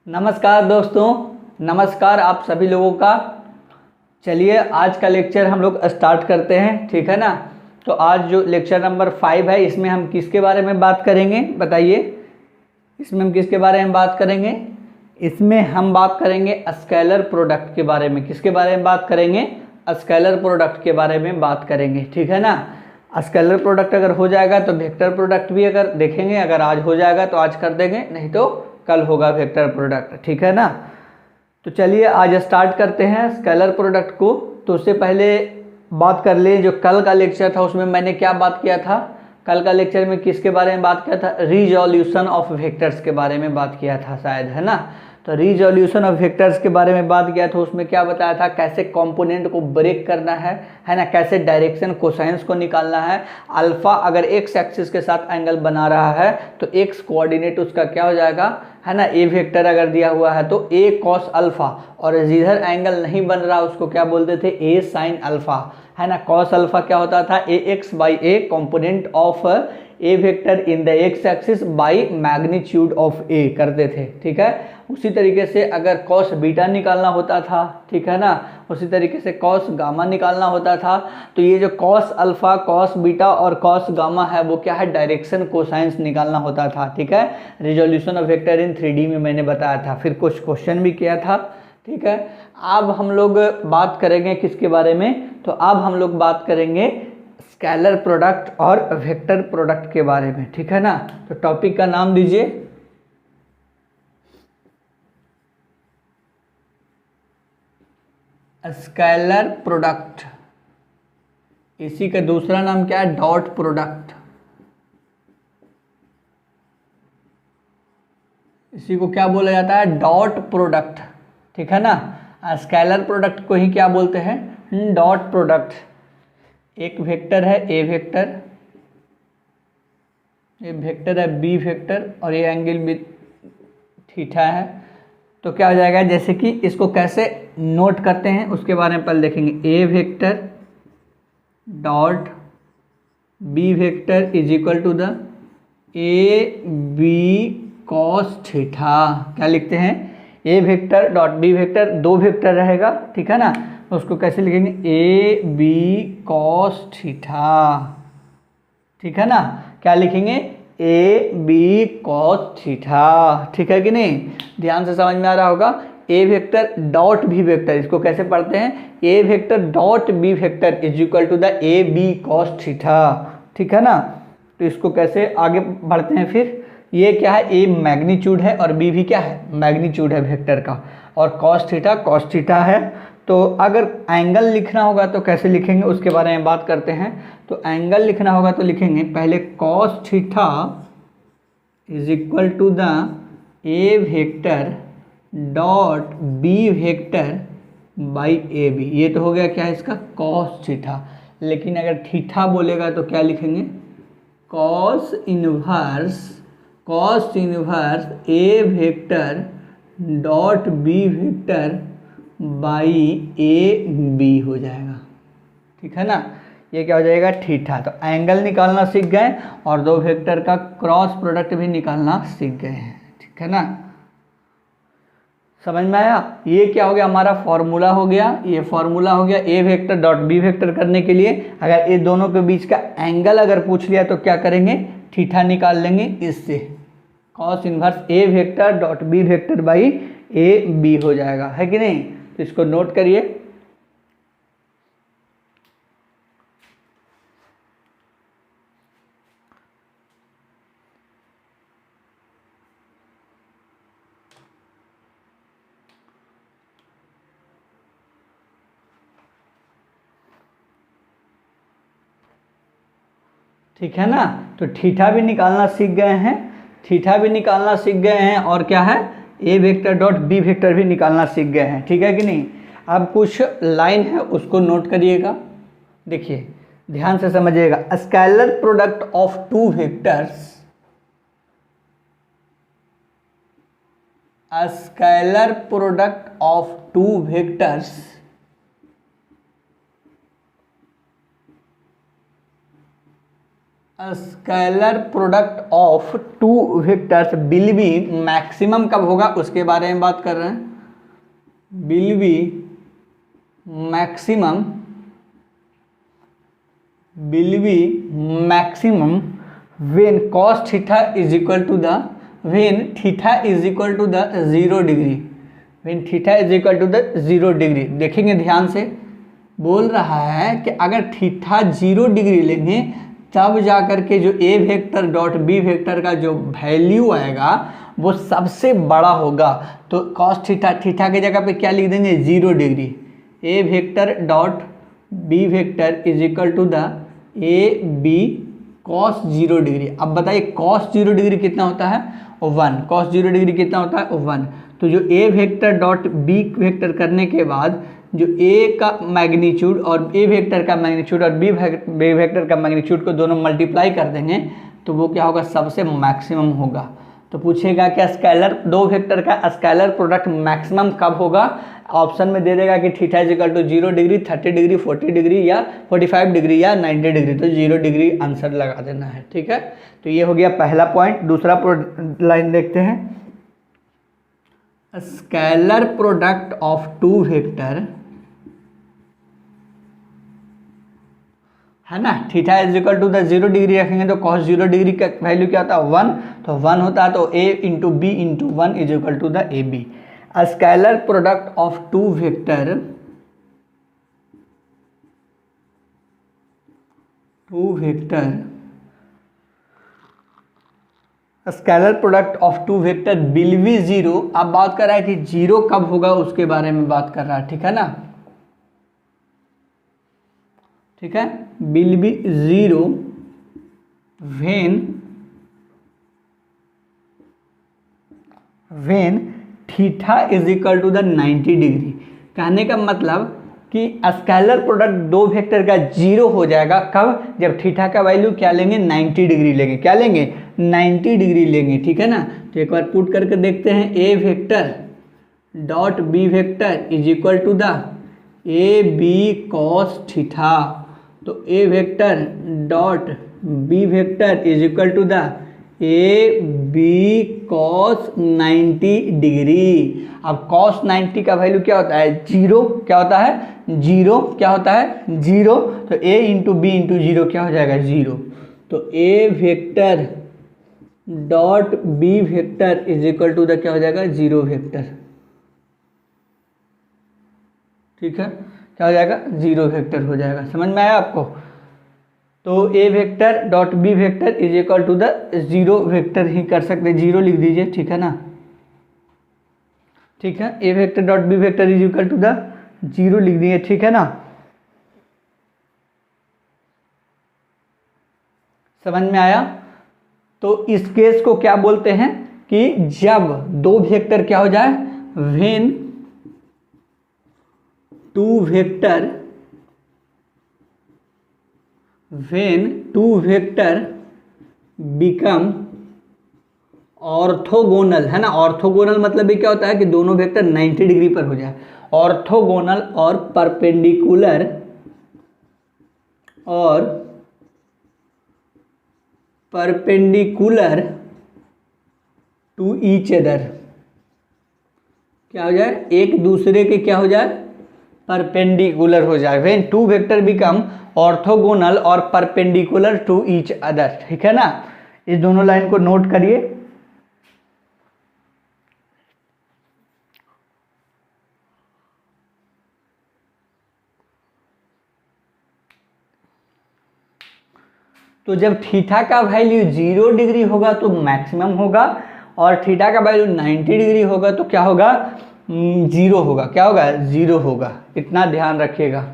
नमस्कार दोस्तों, नमस्कार आप सभी लोगों का। चलिए आज का लेक्चर हम लोग स्टार्ट करते हैं, ठीक है ना। तो आज जो लेक्चर नंबर 5 है इसमें हम किसके बारे में बात करेंगे बताइए। इसमें हम किसके बारे में बात करेंगे? इसमें हम बात करेंगे स्केलर प्रोडक्ट के बारे में। किसके बारे में बात करेंगे? स्केलर प्रोडक्ट के बारे में बात करेंगे, ठीक है ना। स्केलर प्रोडक्ट अगर हो जाएगा तो वेक्टर प्रोडक्ट भी अगर देखेंगे, अगर आज हो जाएगा तो आज कर देंगे, नहीं तो कल होगा वेक्टर प्रोडक्ट, ठीक है ना। तो चलिए आज स्टार्ट करते हैं स्केलर प्रोडक्ट को। तो उससे पहले बात कर ले, जो कल का लेक्चर था उसमें मैंने क्या बात किया था। कल का लेक्चर में किसके बारे में बात किया था? रिजोल्यूशन ऑफ वेक्टर्स के बारे में बात किया था शायद, है ना। तो रिजोल्यूशन ऑफ वेक्टर्स के बारे में बात किया था। उसमें क्या बताया था, कैसे कंपोनेंट को ब्रेक करना है ना, कैसे डायरेक्शन कोसाइंस को निकालना है। अल्फा अगर एक्स एक्सिस के साथ एंगल बना रहा है तो एक्स कोऑर्डिनेट उसका क्या हो जाएगा, है ना। ए वेक्टर अगर दिया हुआ है तो ए कॉस अल्फा, और जिधर एंगल नहीं बन रहा उसको क्या बोलते थे? ए साइन अल्फा, है ना। कॉस अल्फा क्या होता था? A X by A component of A vector in the X axis by magnitude of A करते थे, ठीक है। उसी तरीके से अगर कॉस बीटा निकालना होता था, ठीक है ना, उसी तरीके से कॉस गामा निकालना होता था। तो ये जो कॉस अल्फा, कॉस बीटा और कॉस गामा है वो क्या है? डायरेक्शन कोसाइंस निकालना होता था, ठीक है। Resolution of vector in 3D में मैंने बताया था, फिर कुछ क्वेश्चन भी किया था, ठीक है। अब हम लोग बात करेंगे किसके बारे में? तो अब हम लोग बात करेंगे स्केलर प्रोडक्ट और वेक्टर प्रोडक्ट के बारे में, ठीक है ना। तो टॉपिक का नाम दीजिए स्केलर प्रोडक्ट। इसी का दूसरा नाम क्या है? Dot product. इसी को क्या बोला जाता है? डॉट प्रोडक्ट, ठीक है ना। स्केलर प्रोडक्ट को ही क्या बोलते हैं? Dot product. एक वेक्टर है ए वेक्टर, ये वेक्टर है बी वेक्टर, और ये एंगल भी थीटा है। तो क्या हो जाएगा, जैसे कि इसको कैसे नोट करते हैं उसके बारे में पहले देखेंगे। A vector dot B vector is equal to the A B cos theta. क्या लिखते हैं? A vector dot B vector, दो वेक्टर रहेगा, ठीक है ना। तो उसको कैसे लिखेंगे? ए बी कॉस थीटा, ठीक है ना। क्या लिखेंगे? ए बी कॉस थीटा, ठीक है कि नहीं? ध्यान से समझ में आ रहा होगा। A vector dot B vector, इसको कैसे पढ़ते हैं? A vector dot B vector is equal to the A B cos theta, ठीक है ना। तो इसको कैसे आगे बढ़ते हैं फिर? ये क्या है? ए मैग्नीट्यूड है और बी भी क्या है? मैग्नीट्यूड है वेक्टर का, और कॉस थीटा है। तो अगर एंगल लिखना होगा तो कैसे लिखेंगे उसके बारे में बात करते हैं। तो एंगल लिखना होगा तो लिखेंगे पहले cos theta is equal to the A vector dot B vector by A B. ये तो हो गया क्या है इसका? Cos theta. लेकिन अगर थीटा बोलेगा तो क्या लिखेंगे? Cos inverse A vector dot B vector by A B हो जाएगा, ठीक है ना। ये क्या हो जाएगा? थीटा। तो एंगल निकालना सीख गए और दो वेक्टर का क्रॉस प्रोडक्ट भी निकालना सीख गए हैं, ठीक है ना। समझ में आया? ये क्या हो गया? हमारा फॉर्मूला हो गया, ये फॉर्मूला हो गया ए वेक्टर डॉट बी वेक्टर करने के लिए। अगर ये दोनों के बीच का एंगल अगर पूछ लिया तो क्या करेंगे? थीटा निकाल लेंगे इससे। Cos inverse A vector dot B vector by A B हो जाएगा, है कि नहीं। तो इसको नोट करिए। ठीक है ना। तो थीटा भी निकालना सीख गए हैं, थीटा भी निकालना सीख गए हैं, और क्या है? A vector dot B vector भी निकालना सीख गए हैं, ठीक है कि नहीं। अब कुछ लाइन है उसको नोट करिएगा, देखिए ध्यान से समझिएगा। Scalar product of two vectors, scalar product of two vectors scalar product of two vectors will be, maximum कब होगा उसके बारे में बात कर रहे हैं। Will be maximum, will be maximum when cos theta is equal to the, when theta is equal to the 0 degree, when theta is equal to the 0 degree. देखेंगे ध्यान से, बोल रहा है कि अगर थीटा 0 डिग्री लेंगे तब जा कर के जो ए वेक्टर डॉट बी वेक्टर का जो वैल्यू आएगा वो सबसे बड़ा होगा। तो कॉस थीटा, थीटा की जगह पे क्या लिख देंगे 0 degree, A vector dot B vector is equal to the A B cos 0 degree. अब बताइए कॉस 0 डिग्री कितना होता है 1, कॉस 0 डिग्री कितना होता है 1। तो जो ए वेक्टर डॉट बी वेक्टर करने के बाद जो ए का मैग्नीट्यूड और ए वेक्टर का मैग्नीट्यूड और बी वेक्टर का मैग्नीट्यूड को दोनों मल्टीप्लाई कर देंगे तो वो क्या होगा, सबसे मैक्सिमम होगा। तो पूछेगा कि स्केलर, दो वेक्टर का स्केलर प्रोडक्ट मैक्सिमम कब होगा। ऑप्शन में दे देगा कि theta is equal to 0 degree, 30 degree, 40 degree या 45 डिग्री या 90 डिग्री। तो 0 डिग्री आंसर लगा देना है, ठीक है। तो ये हो गया पहला पॉइंट। दूसरा लाइन देखते हैं, scalar product of two vector, है ना, theta is equal to the 0 degree रखेंगे तो cos 0 डिग्री का वैल्यू क्या होता है 1, तो 1 होता है, तो a into B into 1 is equal to the A B. Scalar product of two vector, scalar product of two vector will be 0। अब बात कर रहा है कि 0 कब होगा उसके बारे में बात कर रहा है, ठीक है ना, ठीक है। Will be 0 when theta is equal to the 90 degree. कहने का मतलब कि स्केलर प्रोडक्ट दो वेक्टर का 0 हो जाएगा कब, जब थीटा का वैल्यू क्या लेंगे 90 डिग्री लेंगे। क्या लेंगे 90 डिग्री लेंगे, ठीक है ना। तो एक बार पुट करके देखते हैं, A vector dot B vector is equal to the A B cos theta. तो ए vector dot B vector is equal to the A B cos 90 degree. अब कॉस 90 का वैल्यू क्या होता है 0, क्या होता है 0, क्या होता है 0। तो a इंटू बी इंटू 0 क्या हो जाएगा 0। तो ए vector dot B vector is equal to the क्या हो जाएगा 0 वेक्टर, ठीक है। क्या हो जाएगा 0 वेक्टर हो जाएगा। समझ में आया आपको। तो ए vector dot B vector is equal to the 0 vector ही कर सकते, 0 लिख दीजिए, ठीक है ना, ठीक है। A vector dot B vector is equal to the 0 लिख दिए, ठीक है ना। समझ में आया। तो इस केस को क्या बोलते हैं कि जब दो वेक्टर क्या हो जाए, when two vector become orthogonal, है ना। ऑर्थोगोनल मतलब ये क्या होता है कि दोनों वेक्टर 90 डिग्री पर हो जाए। ऑर्थोगोनल और परपेंडिकुलर टू ईच अदर, क्या हो जाए एक दूसरे के क्या हो जाए परपेंडिकुलर हो जाए। When two vector become orthogonal और परपेंडिकुलर टू ईच अदर, ठीक है ना। इस दोनों लाइन को नोट करिए। तो जब थीटा का वैल्यू 0 डिग्री होगा तो मैक्सिमम होगा, और थीटा का वैल्यू 90 डिग्री होगा तो क्या होगा 0 होगा। क्या होगा 0 होगा, इतना ध्यान रखिएगा।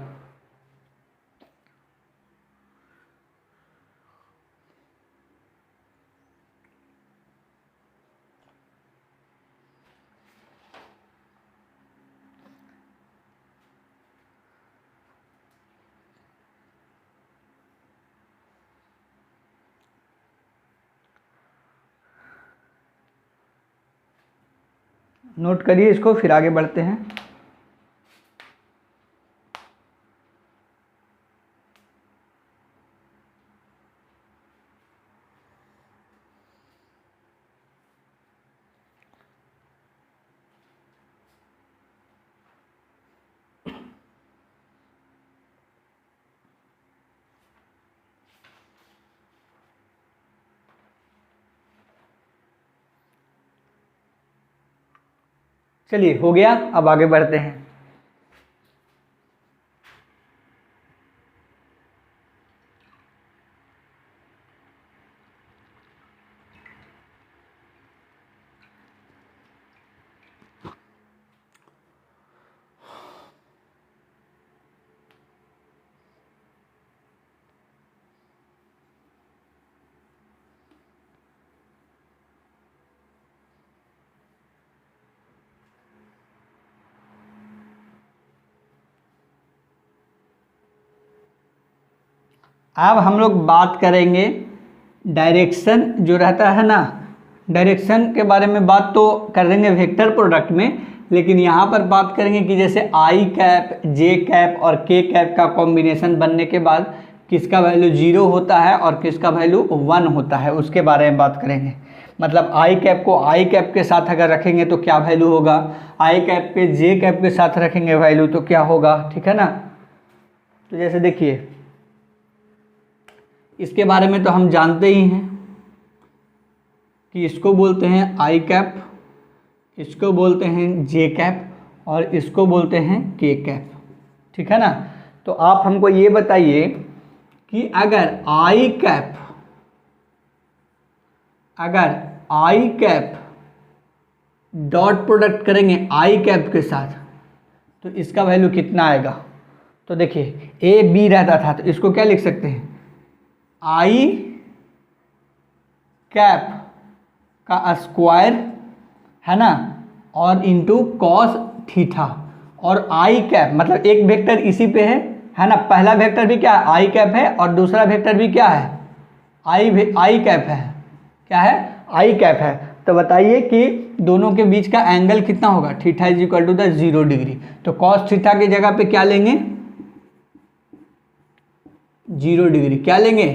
नोट करिए इसको, फिर आगे बढ़ते हैं। चलिए हो गया, अब आगे बढ़ते हैं। अब हम लोग बात करेंगे डायरेक्शन जो रहता है ना, डायरेक्शन के बारे में बात तो कर देंगे वेक्टर प्रोडक्ट में, लेकिन यहाँ पर बात करेंगे कि जैसे आई कैप, जे कैप और के कैप का कॉम्बिनेशन बनने के बाद किसका वैल्यू 0 होता है और किसका वैल्यू 1 होता है, उसके बारे में बात करेंगे। मतलब आई कैप को आई कैप के साथ अगर रखेंगे तो क्या वैल्यू होगा, आई कैप के जे कैप के साथ रखेंगे वैल्यू तो क्या होगा, ठीक है ना। तो जैसे देखिए, इसके बारे में तो हम जानते ही हैं कि इसको बोलते हैं आई कैप, इसको बोलते हैं जे कैप और इसको बोलते हैं के कैप, ठीक है ना। तो आप हमको ये बताइए कि अगर आई कैप डॉट प्रोडक्ट करेंगे आई कैप के साथ तो इसका वैल्यू कितना आएगा। तो देखिए ए बी रहता था तो इसको क्या लिख सकते हैं, आई कैप का स्क्वायर है ना और इंटू कॉस थीटा, और आई कैप मतलब एक वेक्टर इसी पे है ना, पहला वेक्टर भी क्या है आई कैप है और दूसरा वेक्टर भी क्या है आई कैप है, क्या है आई कैप है। तो बताइए कि दोनों के बीच का एंगल कितना होगा, theta is equal to the 0 degree. तो कॉस थीटा की जगह पे क्या लेंगे 0 डिग्री, क्या लेंगे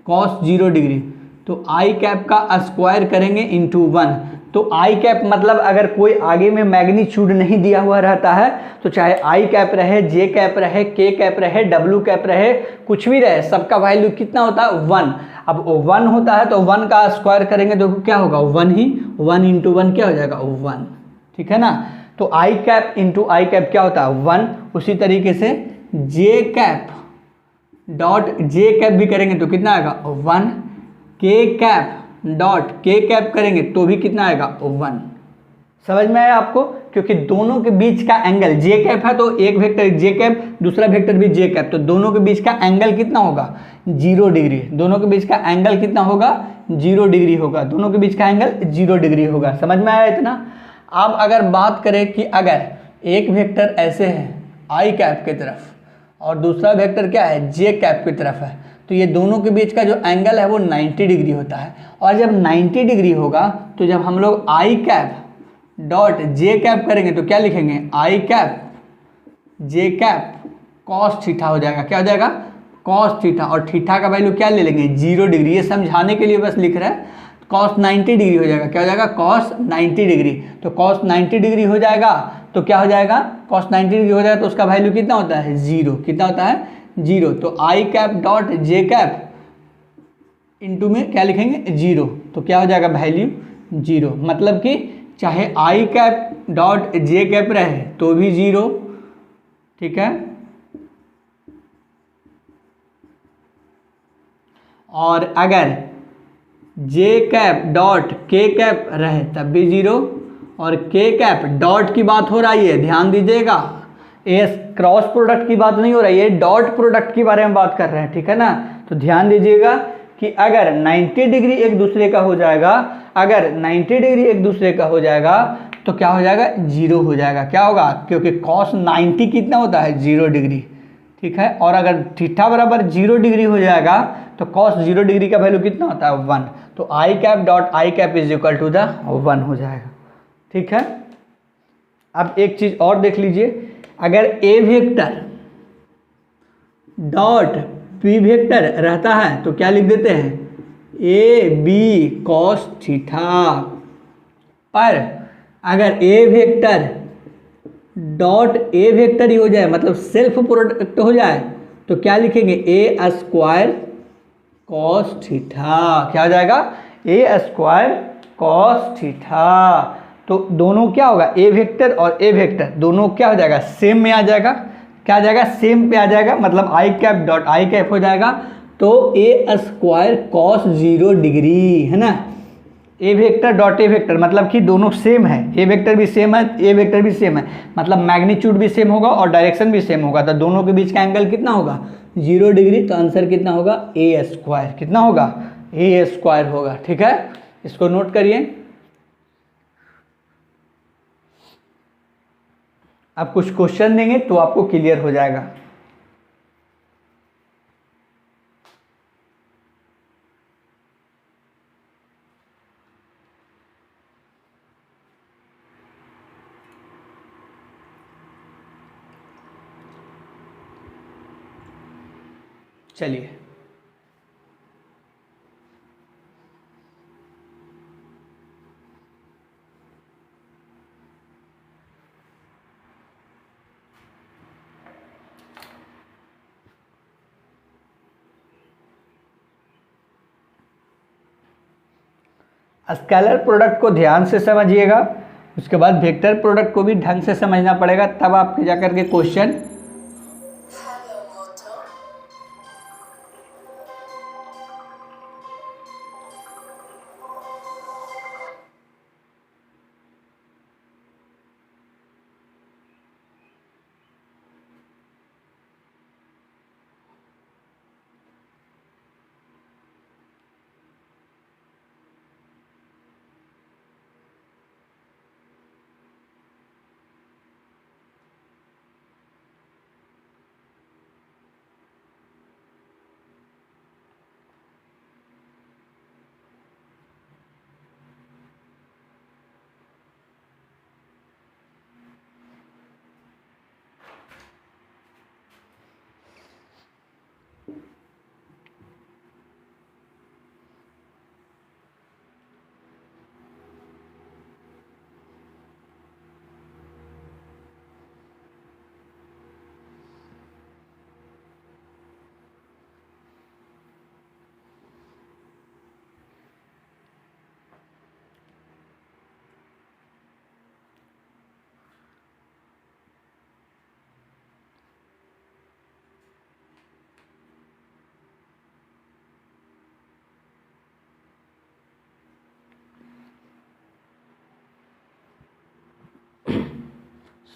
कॉस 0 डिग्री। तो आई कैप का स्क्वायर करेंगे इंटू 1। तो आई कैप मतलब अगर कोई आगे में मैग्नीट्यूड नहीं दिया हुआ रहता है तो चाहे आई कैप रहे, जे कैप रहे, के कैप रहे, डब्ल्यू कैप रहे, कुछ भी रहे, सबका वैल्यू कितना होता है 1। अब 1 होता है तो 1 का स्क्वायर करेंगे तो क्या होगा 1 ही, 1 इंटू 1 क्या हो जाएगा 1, ठीक है ना। तो I cap into I cap क्या होता है 1। उसी तरीके से जे कैप डॉट जे कैप भी करेंगे तो कितना आएगा 1, के कैप डॉट के कैप करेंगे तो भी कितना आएगा 1। समझ में आया आपको, क्योंकि दोनों के बीच का एंगल जे कैप है तो एक वेक्टर जे कैप, दूसरा वेक्टर भी जे कैप, तो दोनों के बीच का एंगल कितना होगा 0 डिग्री। दोनों के बीच का एंगल कितना होगा 0 डिग्री होगा, दोनों के बीच का एंगल 0 डिग्री होगा। समझ में आया इतना। अब अगर बात करें कि अगर एक वेक्टर ऐसे है आई कैप की तरफ और दूसरा वेक्टर क्या है जे कैप की तरफ है, तो ये दोनों के बीच का जो एंगल है वो 90 डिग्री होता है। और जब 90 डिग्री होगा तो जब हम लोग आई कैप डॉट जे कैप करेंगे तो क्या लिखेंगे आई कैप जे कैप कॉस थीटा हो जाएगा, क्या हो जाएगा कॉस थीटा, और थीटा का वैल्यू क्या ले लेंगे 0 डिग्री। ये समझाने के लिए बस लिख रहा है, कॉस 90 डिग्री हो जाएगा, क्या हो जाएगा कॉस 90 डिग्री। तो कॉस 90 डिग्री हो जाएगा तो क्या हो जाएगा कॉस 90 डिग्री हो जाएगा तो उसका वैल्यू कितना होता है 0, कितना होता है 0। तो I cap dot J cap into में क्या लिखेंगे 0, तो क्या हो जाएगा वैल्यू 0। मतलब कि चाहे आई कैप डॉट जे कैप रहे तो भी 0, ठीक है, और अगर जे कैप डॉट के कैप रहे तब भी 0, और के कैप डॉट की बात हो रही है, ध्यान दीजिएगा, ये क्रॉस प्रोडक्ट की बात नहीं हो रही है, डॉट प्रोडक्ट के बारे में बात कर रहे हैं, ठीक है ना। तो ध्यान दीजिएगा कि अगर 90 डिग्री एक दूसरे का हो जाएगा, अगर 90 डिग्री एक दूसरे का हो जाएगा तो क्या हो जाएगा 0 हो जाएगा, क्या होगा, क्योंकि cos 90 कितना होता है 0 डिग्री, ठीक है। और अगर थीटा बराबर 0 डिग्री हो जाएगा तो cos 0 डिग्री का वैल्यू कितना होता है 1। तो I cap dot I cap is equal to the 1 हो जाएगा, ठीक है। अब एक चीज़ और देख लीजिए, अगर ए वेक्टर डॉट बी वेक्टर रहता है तो क्या लिख देते हैं ए बी कॉस थीटा, पर अगर ए वेक्टर डॉट ए वेक्टर ही हो जाए मतलब सेल्फ प्रोडक्ट हो जाए तो क्या लिखेंगे ए स्क्वायर कॉस थीटा, क्या हो जाएगा ए स्क्वायर कॉस थीटा। तो दोनों क्या होगा, ए वेक्टर और ए वेक्टर दोनों क्या हो जाएगा, सेम में आ जाएगा। क्या आ जाएगा, सेम पे आ जाएगा, मतलब आई कैप डॉट आई कैप हो जाएगा। तो ए स्क्वायर कॉस 0 डिग्री है ना, ए वेक्टर डॉट ए वेक्टर मतलब कि दोनों सेम है, ए वेक्टर भी सेम है, ए वेक्टर भी सेम है, मतलब मैग्नीट्यूड भी सेम होगा और डायरेक्शन भी सेम होगा। तो दोनों के बीच का एंगल कितना होगा, 0 डिग्री। तो आंसर कितना होगा, ए स्क्वायर। कितना होगा, ए स्क्वायर होगा। ठीक है, इसको नोट करिए। अब कुछ क्वेश्चन देंगे तो आपको क्लियर हो जाएगा। चलिए, स्केलर प्रोडक्ट को ध्यान से समझिएगा, उसके बाद वेक्टर प्रोडक्ट को भी ढंग से समझना पड़ेगा, तब आपके जाकर के क्वेश्चन।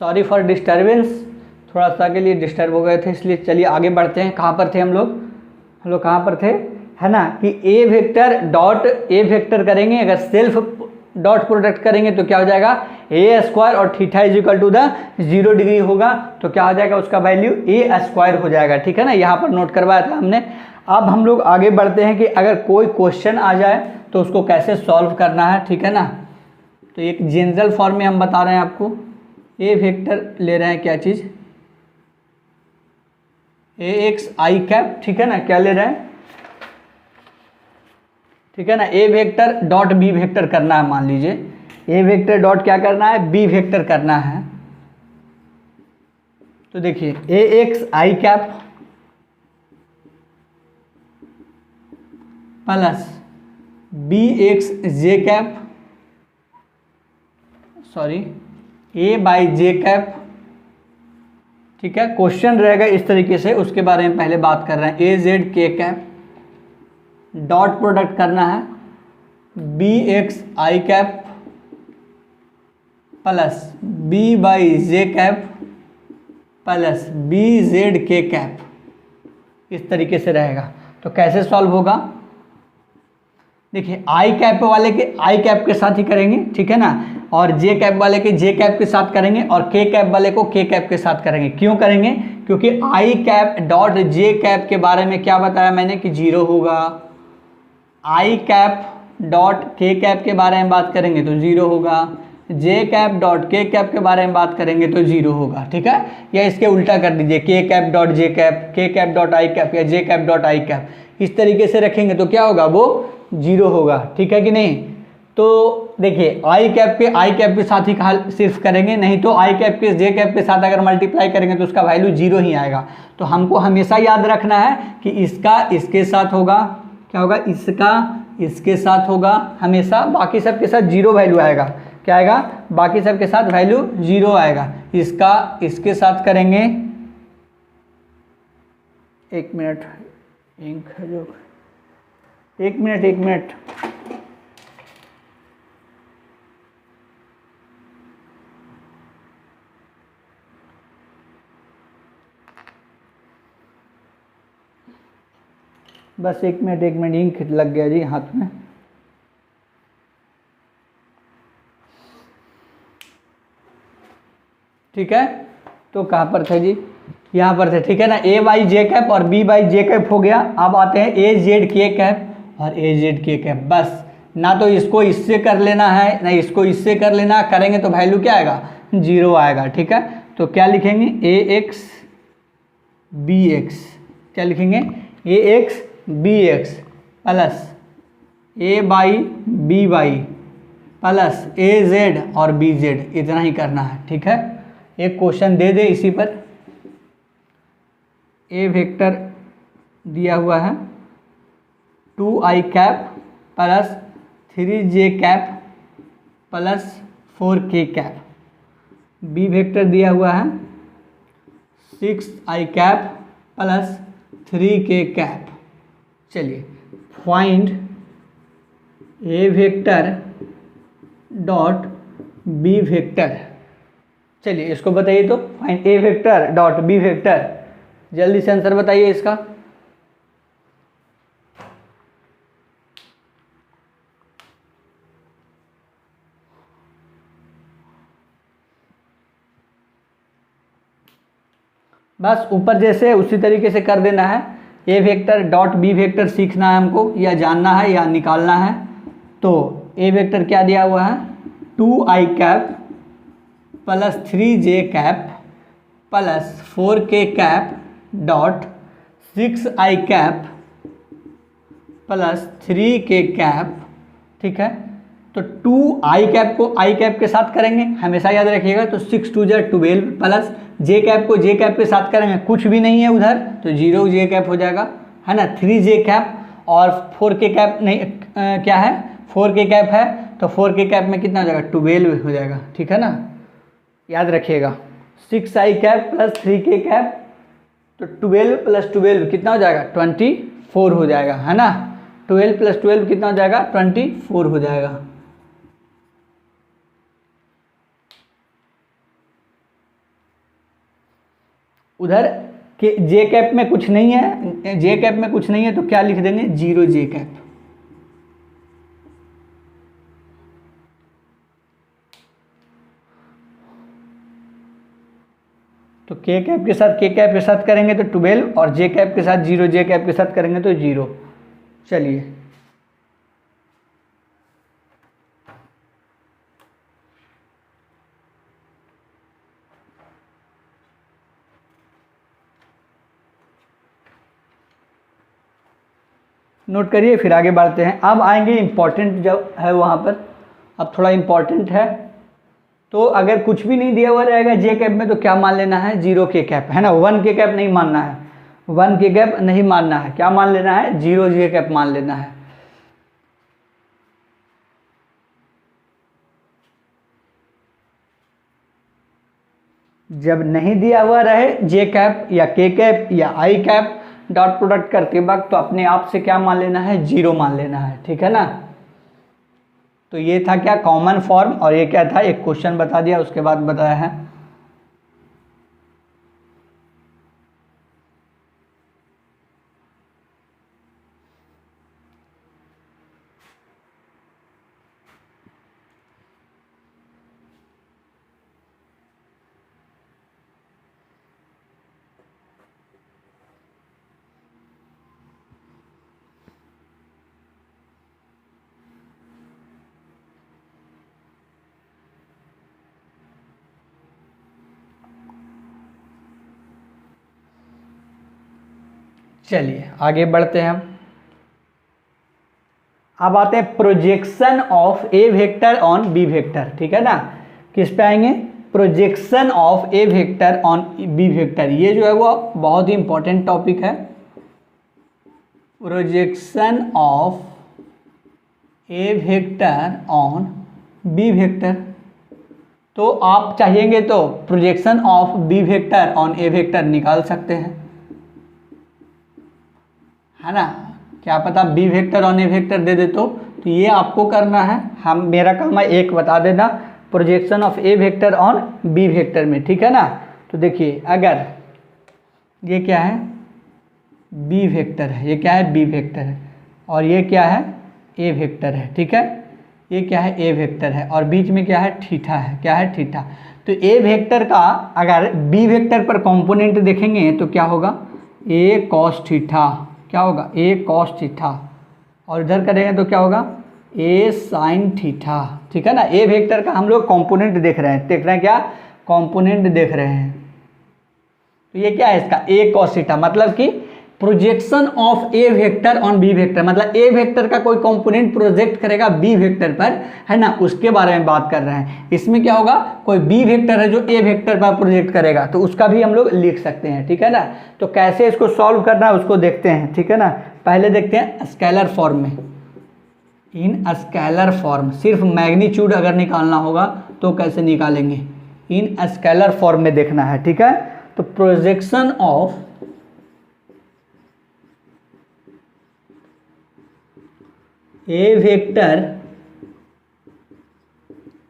सॉरी फॉर डिस्टर्बेंस, थोड़ा सा के लिए डिस्टर्ब हो गए थे, इसलिए चलिए आगे बढ़ते हैं। कहाँ पर थे हम लोग कहाँ पर थे, है ना, कि A vector dot A vector करेंगे, अगर सेल्फ डॉट प्रोडक्ट करेंगे तो क्या हो जाएगा, ए स्क्वायर और theta is equal to the 0 degree होगा, तो क्या हो जाएगा, उसका वैल्यू ए स्क्वायर हो जाएगा। ठीक है ना, यहाँ पर नोट करवाया था हमने। अब हम लोग आगे बढ़ते हैं कि अगर कोई क्वेश्चन आ जाए तो उसको कैसे सॉल्व करना है। ठीक है ना, तो एक जनरल फॉर्म में हम बता रहे हैं आपको। ए वेक्टर ले रहे हैं क्या चीज़, ए एक्स आई कैप। ठीक है ना, क्या ले रहे हैं, ठीक है ना, ए वेक्टर डॉट बी वेक्टर करना है। मान लीजिए ए वेक्टर डॉट क्या करना है, बी वेक्टर करना है। तो देखिए A X I cap plus B X J cap, sorry A by J cap. ठीक है, क्वेश्चन रहेगा इस तरीके से, उसके बारे में पहले बात कर रहे हैं। A Z K cap dot product करना है B X I cap plus B by J cap plus B Z K cap, इस तरीके से रहेगा। तो कैसे सॉल्व होगा, देखिए आई कैप वाले के आई कैप के साथ ही करेंगे, ठीक है ना, और जे कैप वाले के जे कैप के साथ करेंगे, और के कैप वाले को के कैप के साथ करेंगे। क्यों करेंगे, क्योंकि i cap dot J cap के बारे में क्या बताया मैंने कि 0 होगा, आई कैप डॉट के कैप के बारे में बात करेंगे तो 0 होगा, जे कैप डॉट के कैप के बारे में बात करेंगे तो 0 होगा। ठीक है, या इसके उल्टा कर दीजिए, के कैप डॉट जे कैप, के कैप डॉट आई कैप, या जे कैप डॉट आई कैप, इस तरीके से रखेंगे तो क्या होगा, वो 0 होगा। ठीक है कि नहीं। तो देखिए आई कैप के साथ ही सिर्फ करेंगे, नहीं तो आई कैप के जे कैप के साथ अगर मल्टीप्लाई करेंगे तो उसका वैल्यू 0 ही आएगा। तो हमको हमेशा याद रखना है कि इसका इसके साथ होगा, क्या होगा, इसका इसके साथ होगा हमेशा, बाकी सब के साथ 0 वैल्यू आएगा। क्या आएगा, बाकी सब के साथ वैल्यू 0 आएगा। इसका इसके साथ करेंगे, 1 मिनट, इंक है जो, 1 मिनट 1 मिनट। बस 1 मिनट 1 मिनट, इंक लग गया जी हाथ में। ठीक है, तो कहाँ पर थे जी, यहाँ पर थे। ठीक है ना, ए बाई जे कैप और बी बाई जे कैप हो गया। अब आते हैं ए जेड के कैप और ए जेड के कैप। बस ना तो इसको इससे कर लेना है ना इसको इससे कर लेना, करेंगे तो वैल्यू क्या आएगा, 0 आएगा। ठीक है, तो क्या लिखेंगे, ए एक्स बी एक्स, क्या लिखेंगे, A X B X plus A by B by plus A Z और बी जेड, इतना ही करना है। ठीक है, एक क्वेश्चन दे दे इसी पर। ए वेक्टर दिया हुआ है 2i cap plus 3j cap plus 4k cap. B vector दिया हुआ है 6i cap plus 3k cap. चलिए, find A vector dot B vector. चलिए इसको बताइए, तो find A vector dot B vector, जल्दी से आंसर बताइए इसका। बस ऊपर जैसे उसी तरीके से कर देना है। A vector dot B vector सीखना है हमको, या जानना है या निकालना है। तो ए वेक्टर क्या दिया हुआ है, 2i cap plus 3j cap plus 4k cap dot 6i cap plus 3k cap. ठीक है, तो 2i कैप को i कैप के साथ करेंगे, हमेशा याद रखिएगा। तो 6 2 जा 12 प्लस j कैप को j कैप के साथ करेंगे, कुछ भी नहीं है उधर तो 0 j कैप हो जाएगा, है ना। 3j कैप और 4k कैप नहीं, क्या है, 4k कैप है, तो 4k कैप में कितना हो जाएगा, 12 हो जाएगा। ठीक है ना, याद रखिएगा। 6i cap plus 3k cap, तो 12 प्लस 12 कितना हो जाएगा, 24 हो जाएगा, है ना। 12 प्लस 12 कितना हो जाएगा, 24 हो जाएगा। उधर के जे कैप में कुछ नहीं है, जे कैप में कुछ नहीं है, तो क्या लिख देंगे, 0 जे कैप। तो के कैप के साथ के कैप के साथ करेंगे तो 12, और जे कैप के साथ 0 जे कैप के साथ करेंगे तो 0। चलिए, नोट करिए, फिर आगे बढ़ते हैं। अब आएंगे इम्पॉर्टेंट जो है वहाँ पर, अब थोड़ा इम्पॉर्टेंट है। तो अगर कुछ भी नहीं दिया हुआ रहेगा जे कैप में, तो क्या मान लेना है, 0 के कैप, है ना। 1 के कैप नहीं मानना है, 1 के कैप नहीं मानना है, क्या मान लेना है, 0 जे कैप मान लेना है। जब नहीं दिया हुआ रहे जे कैप या के कैप या आई कैप डॉट प्रोडक्ट करते वक्त, तो अपने आप से क्या मान लेना है, 0 मान लेना है। ठीक है ना, तो ये था क्या, कॉमन फॉर्म, और ये क्या था, एक क्वेश्चन बता दिया, उसके बाद बताया है। चलिए आगे बढ़ते हैं हम। अब आते हैं projection of A vector on B vector. ठीक है ना, किस पे आएंगे, projection of A vector on B vector. ये जो है वो बहुत ही इंपॉर्टेंट टॉपिक है। Projection of A vector on B vector. तो आप चाहिएंगे तो projection of B vector on A vector निकाल सकते हैं, है ना। क्या पता B vector on A vector दे दे तो ये आपको करना है। हम मेरा काम है एक बता देना projection of A vector on B vector में, ठीक है ना। तो देखिए अगर ये क्या है बी वेक्टर है, ये क्या है बी वेक्टर है, और ये क्या है ए वेक्टर है, ठीक है। ये क्या है ए वेक्टर है और बीच में क्या है थीटा है, क्या है थीटा। तो ए वेक्टर का अगर बी वेक्टर पर कंपोनेंट देखेंगे तो क्या होगा ए कॉस थीटा, क्या होगा ए कॉस थीटा, और इधर करेंगे तो क्या होगा ए साइन थीटा, ठीक है ना। ए वेक्टर का हम लोग कंपोनेंट देख रहे हैं क्या कंपोनेंट देख रहे हैं। तो ये क्या है इसका ए कॉस थीटा, मतलब कि projection of A vector on B vector, मतलब ए वेक्टर का कोई कंपोनेंट प्रोजेक्ट करेगा बी वेक्टर पर, है ना, उसके बारे में बात कर रहे हैं। इसमें क्या होगा कोई बी वेक्टर है जो ए वेक्टर पर प्रोजेक्ट करेगा तो उसका भी हम लोग लिख सकते हैं, ठीक है ना। तो कैसे इसको सॉल्व करना है उसको देखते हैं, ठीक है ना। पहले देखते हैं स्केलर फॉर्म में। इन स्केलर फॉर्म सिर्फ मैग्नीट्यूड अगर निकालना होगा तो कैसे निकालेंगे, इन स्केलर फॉर्म में देखना है, ठीक है। तो projection of A vector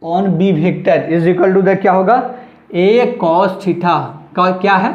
on B vector is equal to the क्या होगा ए कॉस थीटा का क्या है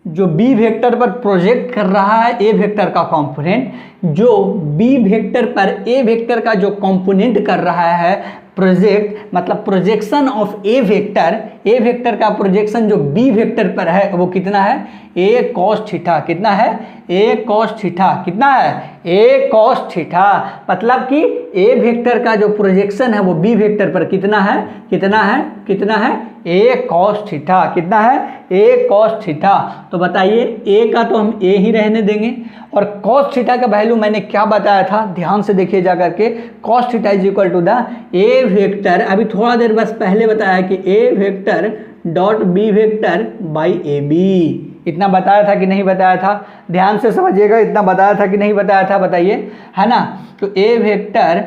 जो बी वेक्टर पर प्रोजेक्ट कर रहा है ए वेक्टर का कंपोनेंट, जो बी वेक्टर पर ए वेक्टर का जो कंपोनेंट कर रहा है प्रोजेक्ट, मतलब प्रोजेक्शन ऑफ ए वेक्टर का प्रोजेक्शन जो बी वेक्टर पर है वो कितना है ए कॉस थीटा, कितना है ए कॉस थीटा, कितना है ए कॉस थीटा। मतलब कि ए वेक्टर का जो प्रोजेक्शन है वो बी वेक्टर पर कितना है कितना है कितना है ए कॉस थीटा, कितना है ए कॉस थीटा। तो बताइए ए का तो हम ए ही रहने देंगे, और कॉस थीटा का वैल्यू मैंने क्या बताया था ध्यान से देखिए जा करके, cos theta is equal to the A vector, अभी थोड़ा देर बस पहले बताया कि A vector dot B vector by A B. इतना बताया था कि नहीं बताया था, ध्यान से समझिएगा, इतना बताया था कि नहीं बताया था बताइए, है ना। तो ए vector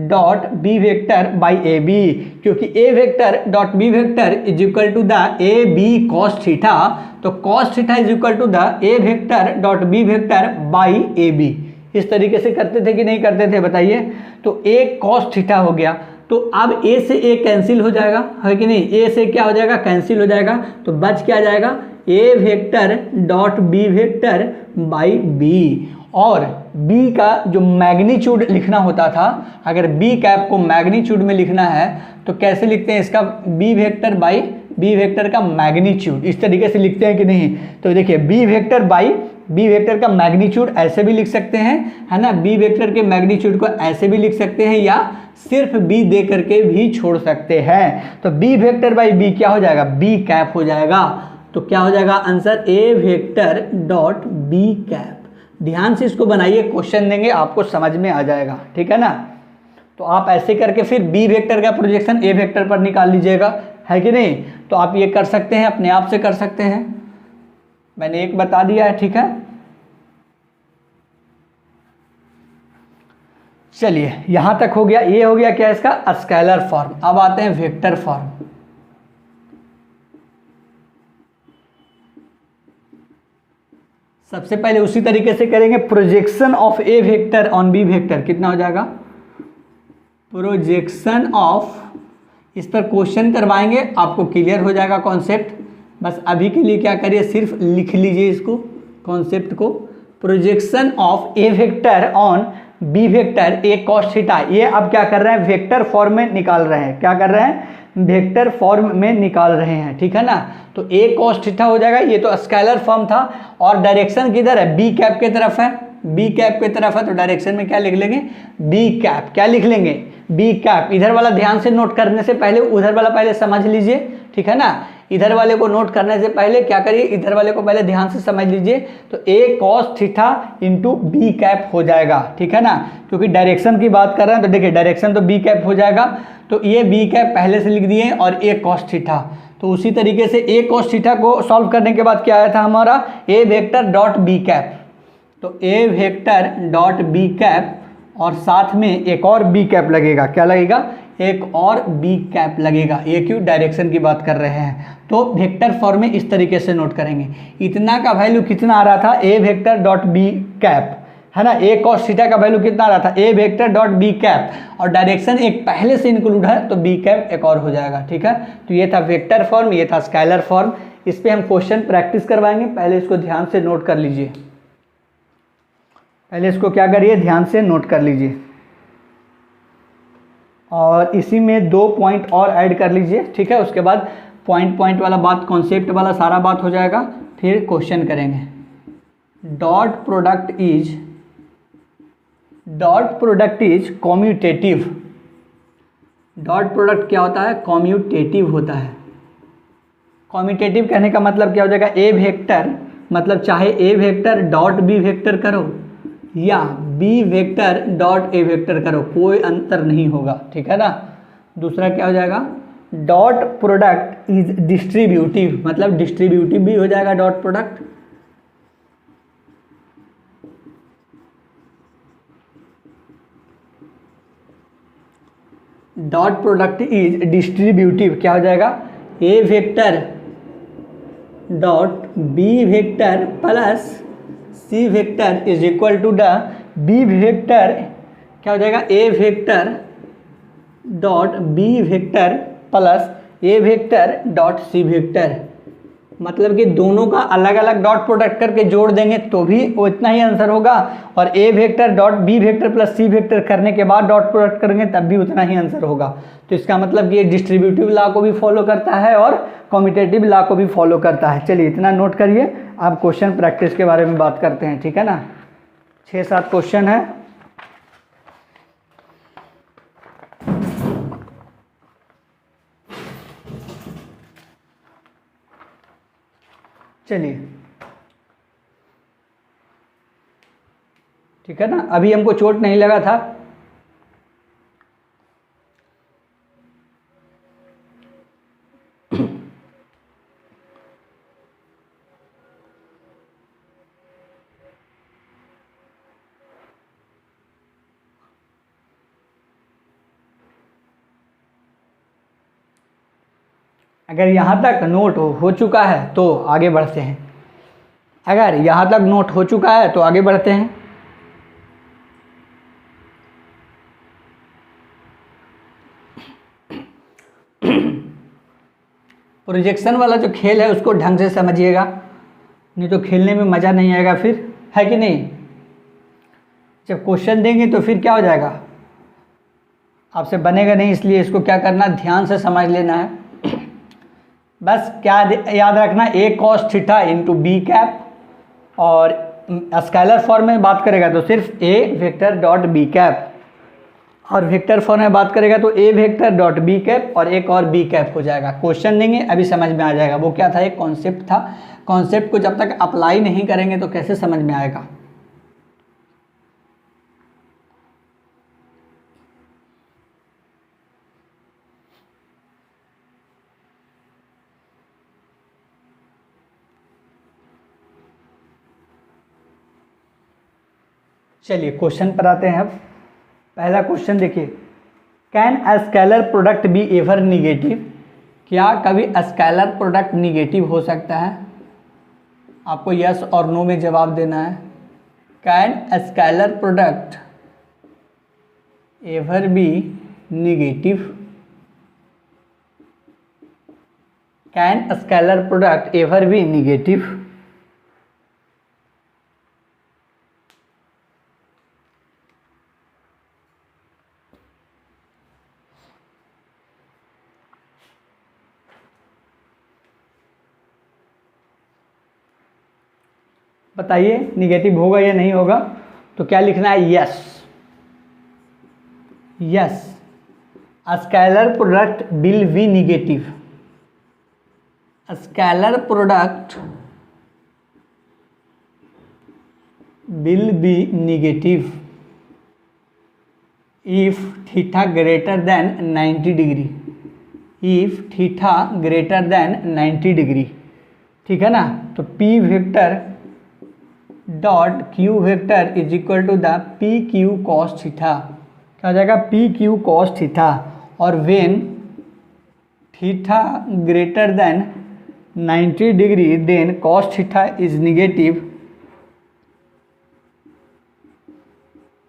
dot B vector by A B, क्योंकि A vector dot B vector is equal to the A B cos theta, तो cos theta is equal to the A vector dot B vector by A B. इस तरीके से करते थे कि नहीं करते थे बताइए। तो ए कॉस थीटा हो गया, तो अब ए से ए कैंसिल हो जाएगा, है कि नहीं, ए से क्या हो जाएगा कैंसिल हो जाएगा, तो बच क्या जाएगा A vector dot B vector by B. और b का जो मैग्नीट्यूड लिखना होता था, अगर b कैप को मैग्नीट्यूड में लिखना है तो कैसे लिखते हैं इसका b vector by b vector का मैग्नीट्यूड, इस तरीके से लिखते हैं कि नहीं। तो देखिए b vector by b vector का मैग्नीट्यूड ऐसे भी लिख सकते हैं, है ना, b वेक्टर के मैग्नीट्यूड को ऐसे भी लिख सकते हैं या सिर्फ b दे करके भी छोड़ सकते हैं। तो b वेक्टर बाई b क्या हो जाएगा b कैप हो जाएगा। तो क्या हो जाएगा answer A vector dot b cap. ध्यान से इसको बनाइए, क्वेश्चन देंगे आपको समझ में आ जाएगा, ठीक है ना। तो आप ऐसे करके फिर बी वेक्टर का प्रोजेक्शन ए वेक्टर पर निकाल लीजिएगा, है कि नहीं। तो आप ये कर सकते हैं, अपने आप से कर सकते हैं, मैंने एक बता दिया है, ठीक है। चलिए यहां तक हो गया, ये हो गया क्या इसका स्केलर फॉर्म। अब आते हैं वेक्टर फॉर्म। सबसे पहले उसी तरीके से करेंगे projection of A vector on B vector, कितना हो जाएगा प्रोजेक्शन ऑफ, इस पर क्वेश्चन करवाएंगे आपको क्लियर हो जाएगा कॉन्सेप्ट। बस अभी के लिए क्या करिए सिर्फ लिख लीजिए इसको कॉन्सेप्ट को, projection of A vector on B vector A cos theta. ये अब क्या कर रहे हैं वेक्टर फॉर्म में निकाल रहे हैं, क्या कर रहे हैं वेक्टर फॉर्म में निकाल रहे हैं, ठीक है ना। तो ए कॉस थीटा हो जाएगा, ये तो स्केलर फॉर्म था, और डायरेक्शन किधर है बी कैप की तरफ है, बी कैप की तरफ है, तो डायरेक्शन में क्या लिख लेंगे बी कैप, क्या लिख लेंगे बी कैप। इधर वाला ध्यान से नोट करने से पहले उधर वाला पहले समझ लीजिए, ठीक है ना। इधर वाले को नोट करने से पहले क्या करिए इधर वाले को पहले ध्यान से समझ लीजिए। तो A cos theta into B cap हो जाएगा, ठीक है ना, क्योंकि डायरेक्शन की बात कर रहे हैं। तो देखिए डायरेक्शन तो बी कैप हो जाएगा, तो ये बी कैप पहले से लिख दिए और ए कॉस थीटा। तो उसी तरीके से ए कॉस थीटा को सॉल्व करने के बाद क्या आया था हमारा ए वेक्टर डॉट बी कैप। तो ए वेक्टर डॉट बी कैप और साथ में एक और बी कैप लगेगा, क्या लगेगा एक और बी कैप लगेगा। ये क्यों, डायरेक्शन की बात कर रहे हैं, तो वेक्टर फॉर्म में इस तरीके से नोट करेंगे। इतना का वैल्यू कितना आ रहा था, ए वेक्टर डॉट बी कैप, है ना। ए कॉस थीटा का वैल्यू कितना आ रहा था, ए वेक्टर डॉट बी कैप, और डायरेक्शन एक पहले से इंक्लूड है तो बी कैप एक और हो जाएगा, ठीक है। तो ये था वेक्टर फॉर्म, ये था स्केलर फॉर्म। इस पे हम क्वेश्चन प्रैक्टिस करवाएंगे, पहले इसको ध्यान से नोट कर लीजिए। पहले इसको क्या करिए, ध्यान से नोट कर लीजिए, और इसी में 2 पॉइंट और ऐड कर लीजिए, ठीक है। उसके बाद पॉइंट पॉइंट वाला बात, कॉन्सेप्ट वाला सारा बात हो जाएगा, फिर क्वेश्चन करेंगे। Dot product is commutative. Dot product क्या होता है, कॉम्यूटेटिव होता है। कॉम्यूटेटिव कहने का मतलब क्या हो जाएगा, ए वेक्टर, मतलब चाहे A vector dot B vector करो या बी वेक्टर डॉट ए वेक्टर करो, कोई अंतर नहीं होगा, ठीक है ना। दूसरा क्या हो जाएगा, डॉट प्रोडक्ट इज डिस्ट्रीब्यूटिव, मतलब डिस्ट्रीब्यूटिव भी हो जाएगा dot product. Dot product is distributive क्या हो जाएगा, A vector dot B vector plus C vector is equal to the B vector, क्या हो जाएगा, A vector dot B vector plus A vector dot C vector. मतलब कि दोनों का अलग अलग डॉट प्रोडक्ट करके जोड़ देंगे तो भी उतना ही आंसर होगा, और A vector dot B vector plus C vector करने के बाद डॉट प्रोडक्ट करेंगे तब भी उतना ही आंसर होगा। तो इसका मतलब कि ये डिस्ट्रीब्यूटिव लॉ को भी फॉलो करता है और कम्यूटेटिव लॉ को भी फॉलो करता है। चलिए इतना नोट करिए, आप क्वेश्चन प्रैक्टिस के बारे में बात करते हैं, ठीक है ना। 6-7 क्वेश्चन है। चलिए ठीक है ना, अभी हमको चोट नहीं लगा था। अगर यहाँ तक नोट हो चुका है तो आगे बढ़ते हैं। अगर यहाँ तक नोट हो चुका है तो आगे बढ़ते हैं। प्रोजेक्शन वाला जो खेल है उसको ढंग से समझिएगा, नहीं तो खेलने में मज़ा नहीं आएगा फिर, है कि नहीं। जब क्वेश्चन देंगे तो फिर क्या हो जाएगा, आपसे बनेगा नहीं। इसलिए इसको क्या करना, ध्यान से समझ लेना है। बस क्या याद रखना, A cos theta into B cap, और स्केलर फॉर्म में बात करेगा तो सिर्फ A vector dot B cap, और वेक्टर फॉर्म में बात करेगा तो ए वेक्टर डॉट बी कैप और एक और बी कैप हो जाएगा। क्वेश्चन देंगे अभी समझ में आ जाएगा। वो क्या था, एक कॉन्सेप्ट था, कॉन्सेप्ट को जब तक अप्लाई नहीं करेंगे तो कैसे समझ में आएगा। चलिए क्वेश्चन पर आते हैं। अब पहला क्वेश्चन देखिए, can a scalar product be ever negative. क्या कभी स्केलर प्रोडक्ट निगेटिव हो सकता है? आपको यस और नो में जवाब देना है। Can a scalar product ever be negative. Can a scalar product ever be negative. बताइए निगेटिव होगा या नहीं होगा। तो क्या लिखना है, yes. Yes, scalar product will be negative. Scalar product will be negative if theta greater than 90 degree. If theta greater than 90 degree, ठीक है ना। तो P vector dot Q vector is equal to the P Q cos theta. क्या हो जाएगा, P Q cos theta. और when theta greater than 90 degree then cos theta is negative,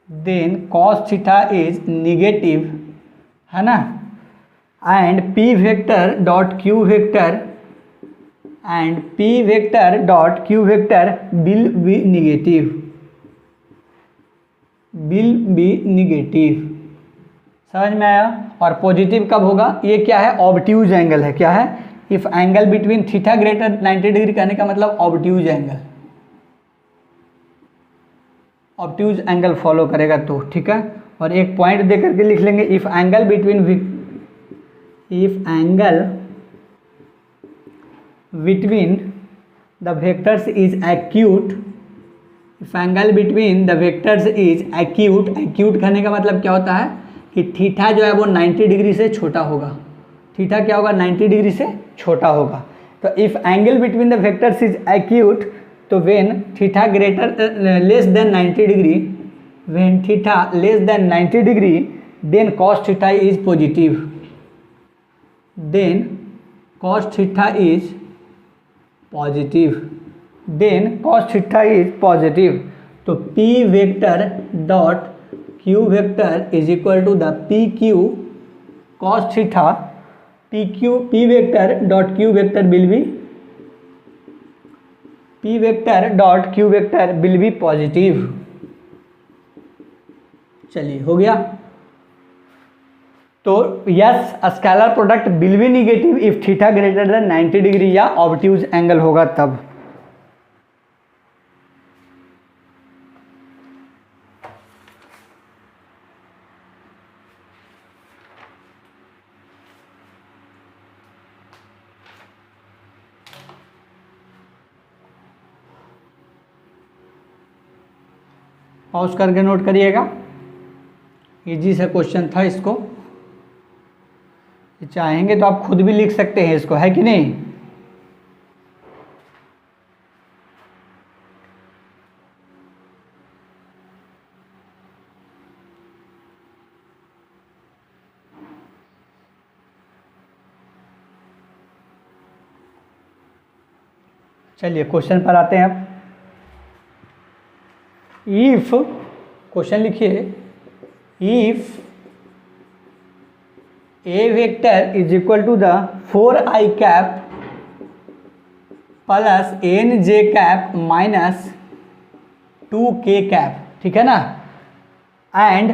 then cos theta is negative, है ना, and P vector dot Q vector and P vector dot Q vector will be negative, will be negative. समझ में आया? और positive कब होगा? ये क्या है? ऑब्ट्यूज एंगल है। क्या है? If angle between theta greater 90 degree, कहने का मतलब obtuse angle, obtuse angle follow करेगा तो, ठीक है। और एक पॉइंट दे करके लिख लेंगे, if angle between the vectors is acute, if angle between the vectors is acute, acute कहने का मतलब क्या होता है कि थीटा जो है वो 90 डिग्री से छोटा होगा। थीटा क्या होगा? 90 डिग्री से छोटा होगा। तो if angle between the vectors is acute, तो when theta greater less than 90 degree, when theta less than 90 degree, then cos theta is positive, then cos theta is positive, then cos theta is positive. तो P vector dot Q vector is equal to the P Q cos theta, P vector dot Q vector will be, P vector dot Q vector will be positive. चलिए, हो गया। तो yes, scalar product will be negative if theta greater than 90 degree या obtuse angle होगा तब। Pause करके note करिएगा, easy सा क्वेश्चन था। इसको चाहेंगे तो आप खुद भी लिख सकते हैं इसको, है कि नहीं? चलिए क्वेश्चन पर आते हैं अब। इफ, क्वेश्चन लिखिए, if a vector is equal to the 4i cap plus n j cap minus 2k cap, ठीक है ना, and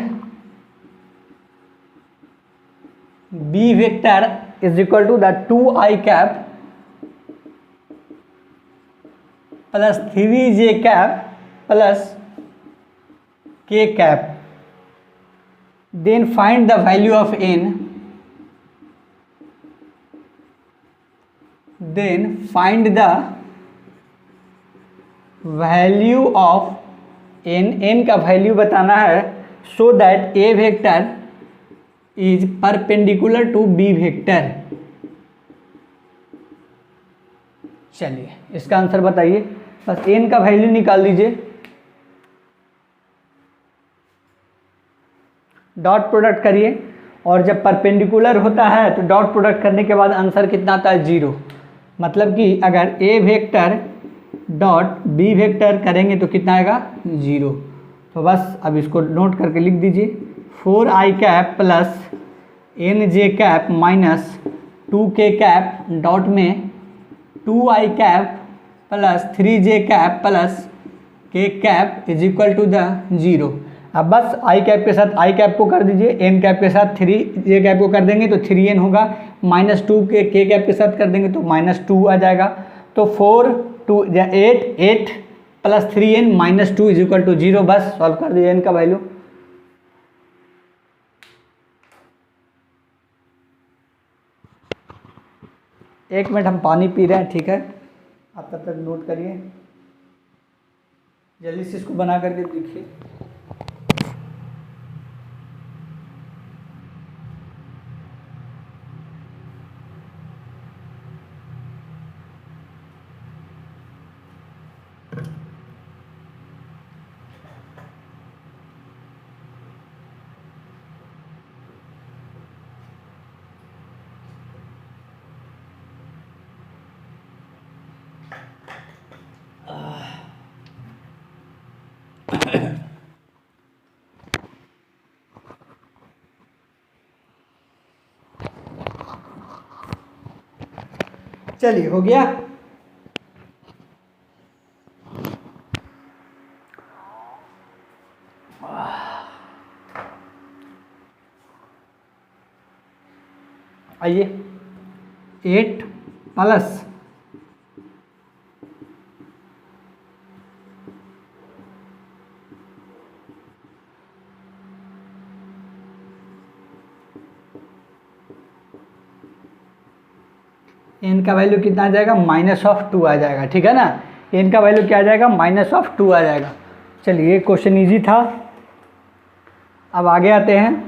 B vector is equal to the 2i cap plus 3j cap plus k cap, then find the value of n, then find the value of n, n का value बताना है, so that a vector is perpendicular to b vector। चलिए इसका answer बताइए, बस n का value निकाल दीजिए, डॉट प्रोडक्ट करिए, और जब परपेंडिकुलर होता है तो डॉट प्रोडक्ट करने के बाद आंसर कितना आता है? 0। मतलब कि अगर ए वेक्टर डॉट बी वेक्टर करेंगे तो कितना आएगा? 0। तो बस अब इसको नोट करके लिख दीजिए, 4i cap plus n j cap minus 2k cap, dot में 2i cap plus 3j cap plus k cap is equal to the 0। अब बस आई कैप के साथ आई कैप को कर दीजिए, एन कैप के साथ 3j कैप को कर देंगे तो 3n होगा, माइनस 2 के कैप के साथ कर देंगे तो -2 आ जाएगा। तो 4 2 8 8 plus 3n minus 2 is equal to 0। बस सॉल्व कर दीजिए n का वैल्यू। एक मिनट, हम पानी पी रहे हैं, ठीक है, आप तब तक नोट करिए, जल्दी से इसको बना करके देखिए। चलिए हो गया। आइए 8 प्लस एन का वैल्यू कितना आ जाएगा, -2 आ जाएगा। ठीक है ना, एन का वैल्यू क्या आ जाएगा, -2 आ जाएगा। चलिए क्वेश्चन इजी था। अब आगे आते हैं।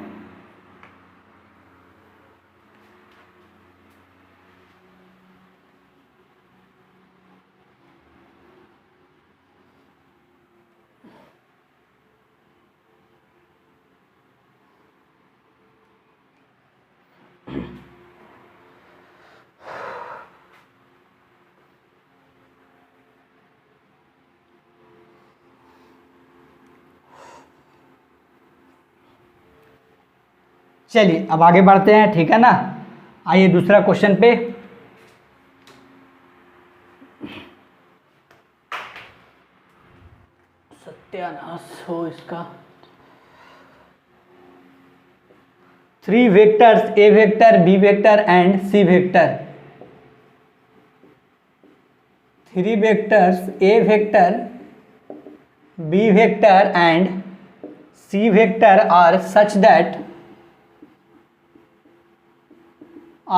चलिए अब आगे बढ़ते हैं। ठीक है ना, आइए दूसरा क्वेश्चन पे। सत्यानाश हो इसका। 3 vectors A vector, B vector and C vector. 3 vectors A vector, B vector and C vector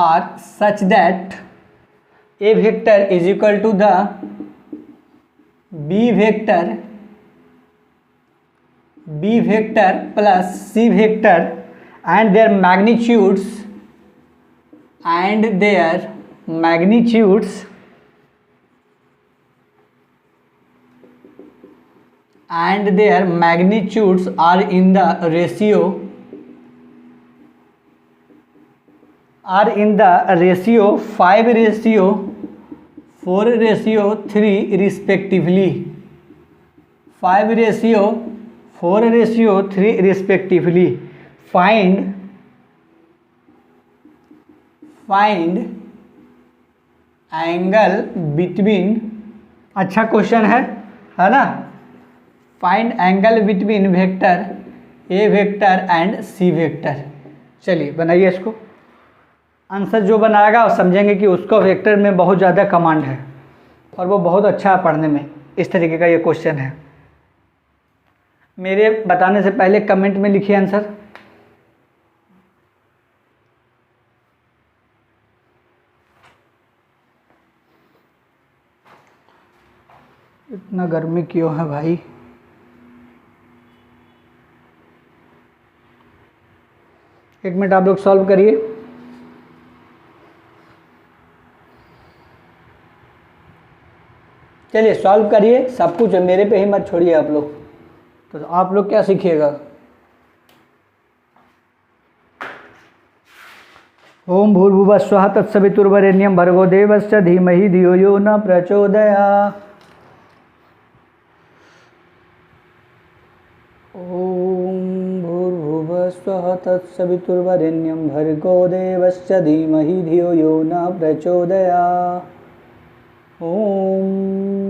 are such that a vector is equal to the b vector plus c vector and their magnitudes are in the ratio 5:4:3 respectively. 5:4:3 respectively. Find angle between, अच्छा question है ना। Find angle between vector A vector and C vector. चलिए बनाइए इसको। Answer जो बनाएगा और समझेंगे कि उसको वेक्टर में बहुत ज़्यादा कमांड है और वो बहुत अच्छा है पढ़ने में। इस तरीके का ये क्वेश्चन है। मेरे बताने से पहले कमेंट में लिखिए आंसर। इतना गर्मी क्यों है भाई। एक मिनट आप लोग सॉल्व करिए। चलिए सॉल्व करिए, सब कुछ है, मेरे पे ही मत छोड़िए आप लोग। तो आप लोग क्या सीखिएगा। ओम भूर्भुवः स्वः तत्सवितुर्वरेण्यं भर्गो देवस्य धीमहि धियो यो न प्रचोदयात्। ओम भूर्भुवः स्वः तत्सवितुर्वरेण्यं भर्गो देवस्य धीमहि धियो यो न प्रचोदयात्। ओम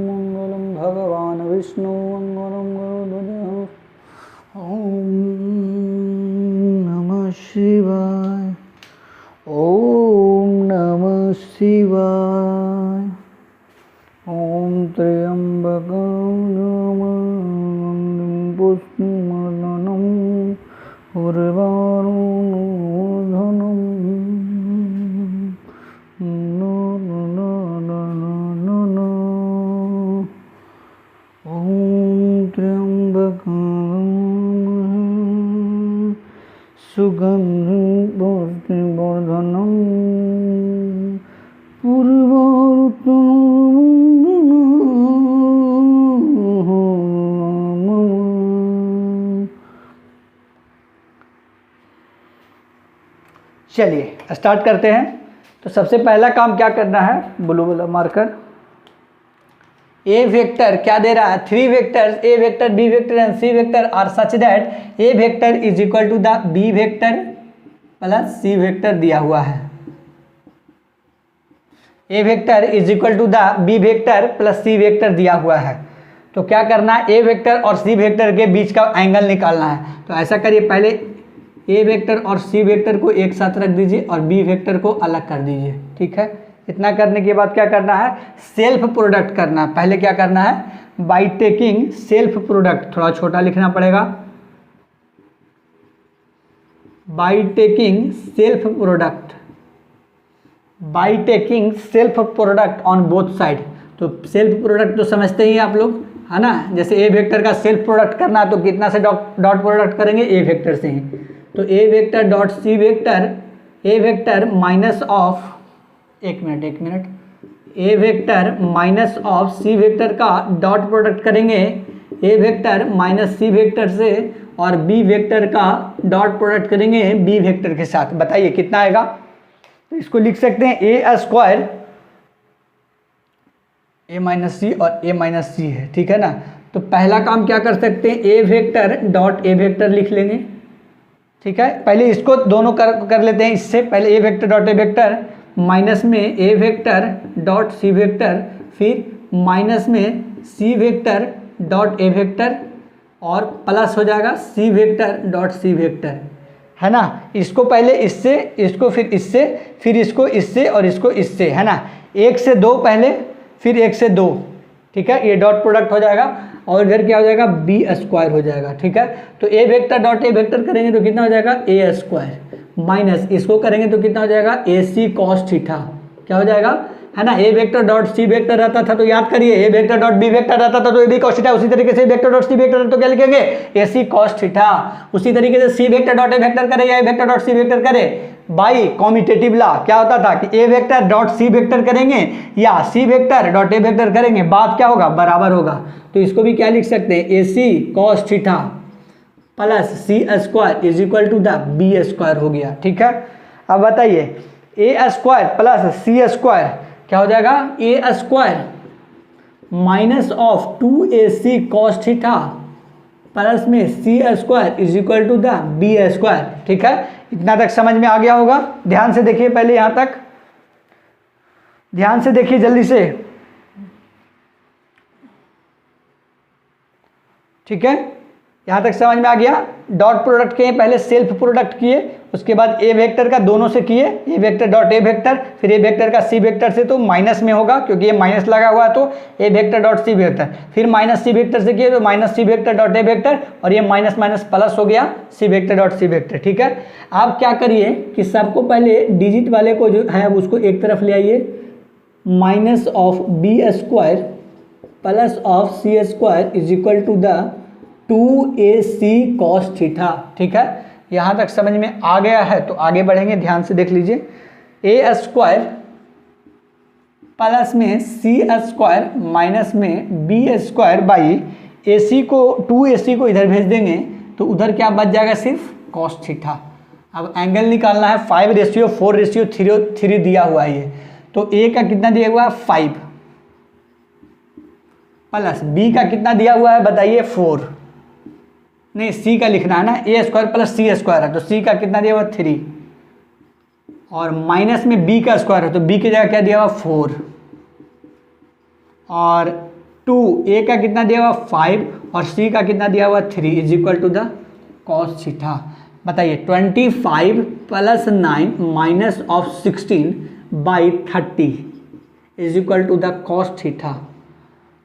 मंगलम भगवान विष्णु मंगलम गुरुदेव। ओम नमः शिवाय। ओम नमः शिवाय। ओम त्र्यंबकं यजामहे पुष्टिवर्धनम् उर्वारुकमिव सुगंधिं पुष्टिवर्धनम् चलिए स्टार्ट करते हैं। तो सबसे पहला काम क्या करना है, ब्लू वाला मार्कर। ए वेक्टर क्या दे रहा है, 3 vectors A vector, B vector and C vector are such that A vector is equal to the B vector plus C vector दिया हुआ है। A vector is equal to the B vector plus C vector दिया हुआ है। तो क्या करना है, ए वेक्टर और सी वेक्टर के बीच का एंगल निकालना है। तो ऐसा करिए, पहले ए वेक्टर और सी वेक्टर को एक साथ रख दीजिए और बी वेक्टर को अलग कर दीजिए। ठीक है, इतना करने के बाद क्या करना है, सेल्फ प्रोडक्ट करना है। पहले क्या करना है, बाई टेकिंग सेल्फ प्रोडक्ट, थोड़ा छोटा लिखना पड़ेगा, by taking self product, by taking self product on both side. तो सेल्फ प्रोडक्ट तो समझते ही आप लोग, है ना। जैसे ए वेक्टर का सेल्फ प्रोडक्ट करना है तो कितना से डॉट प्रोडक्ट करेंगे, ए वेक्टर से ही। तो ए vector dot C vector, A vector minus of, एक minute, A vector minus of C vector का डॉट प्रोडक्ट करेंगे A vector minus C vector से, और बी वेक्टर का डॉट प्रोडक्ट करेंगे बी वेक्टर के साथ। बताइए कितना आएगा। तो इसको लिख सकते हैं ए स्क्वायर, ए माइनस सी और ए माइनस सी है, ठीक है ना। तो पहला काम क्या कर सकते हैं, A vector dot A vector लिख लेंगे। ठीक है, पहले इसको दोनों कर लेते हैं। इससे पहले A vector dot A vector minus में A vector dot C vector, फिर माइनस में सी वेक्टर डॉट ए वेक्टर, और प्लस हो जाएगा सी वेक्टर डॉट सी वेक्टर, है ना। इसको पहले इससे, इसको फिर इससे, फिर इसको इससे और इसको इससे, है ना। एक से दो पहले, फिर एक से दो, ठीक है। ये डॉट प्रोडक्ट हो जाएगा और इधर क्या हो जाएगा, बी स्क्वायर हो जाएगा। ठीक है, तो ए वेक्टर डॉट ए वेक्टर करेंगे तो कितना हो जाएगा, ए स्क्वायर, माइनस इसको करेंगे तो कितना हो जाएगा, ए सी कॉस थीटा। क्या हो जाएगा, है ना। ए वेक्टर डॉट सी वेक्टर रहता था तो याद करिए, A vector dot B vector रहता था तो ए बी कॉस थीटा। उसी तरीके से वेक्टर डॉट सी वेक्टर तो क्या लिखेंगे, ए सी कॉस थीटा। उसी तरीके से सी वेक्टर डॉट ए वेक्टर करे या ए वेक्टर डॉट सी वेक्टर करे, बाई कॉम्यूटेटिव लॉ क्या होता था कि A vector dot C vector करेंगे या सी वेक्टर डॉट ए वेक्टर करेंगे, बात क्या होगा, बराबर होगा। तो इसको भी क्या लिख सकते हैं, A C cos theta plus C square is equal to the B square हो गया। ठीक है, अब बताइए A square plus C square क्या हो जाएगा, A square minus of 2ac cos theta plus में C square is equal to the B square. ठीक है, इतना तक समझ में आ गया होगा। ध्यान से देखिए, पहले यहां तक ध्यान से देखिए जल्दी से। ठीक है, यहां तक समझ में आ गया। डॉट प्रोडक्ट किए, पहले सेल्फ प्रोडक्ट किए, उसके बाद ए वेक्टर का दोनों से किए, ए वेक्टर डॉट ए वेक्टर, फिर ए वेक्टर का सी वेक्टर से, तो माइनस में होगा क्योंकि ये माइनस लगा हुआ है, तो ए वेक्टर डॉट सी वेक्टर, फिर माइनस सी वेक्टर से किए तो माइनस सी वेक्टर डॉट ए वेक्टर, और ये माइनस माइनस प्लस हो गया सी वेक्टर डॉट सी वेक्टर। ठीक है, आप क्या करिए कि सबको पहले डिजिट वाले को जो है उसको एक तरफ ले आइए, minus of b square plus of c square is equal to the 2ac cos theta. ठीक है, यहाँ तक समझ में आ गया है तो आगे बढ़ेंगे, ध्यान से देख लीजिए। ए स्क्वायर प्लस में सी स्क्वायर माइनस में बी स्क्वायर बाई ac को 2ac को इधर भेज देंगे तो उधर क्या बच जाएगा, सिर्फ cos थीटा। अब एंगल निकालना है, 5:4:3 दिया हुआ है ये, तो a का कितना दिया हुआ है, 5 प्लस b का कितना दिया हुआ है बताइए, 4, नहीं सी का लिखना है ना, ए स्क्वायर प्लस सी स्क्वायर है तो सी का कितना दिया हुआ 3, और माइनस में बी का स्क्वायर है तो बी की जगह क्या दिया हुआ 4, और 2 ए का कितना दिया हुआ 5 और सी का कितना दिया हुआ 3 is equal to the cos theta. बताइए 25 plus 9 minus of 16 by 30 is equal to the cos theta.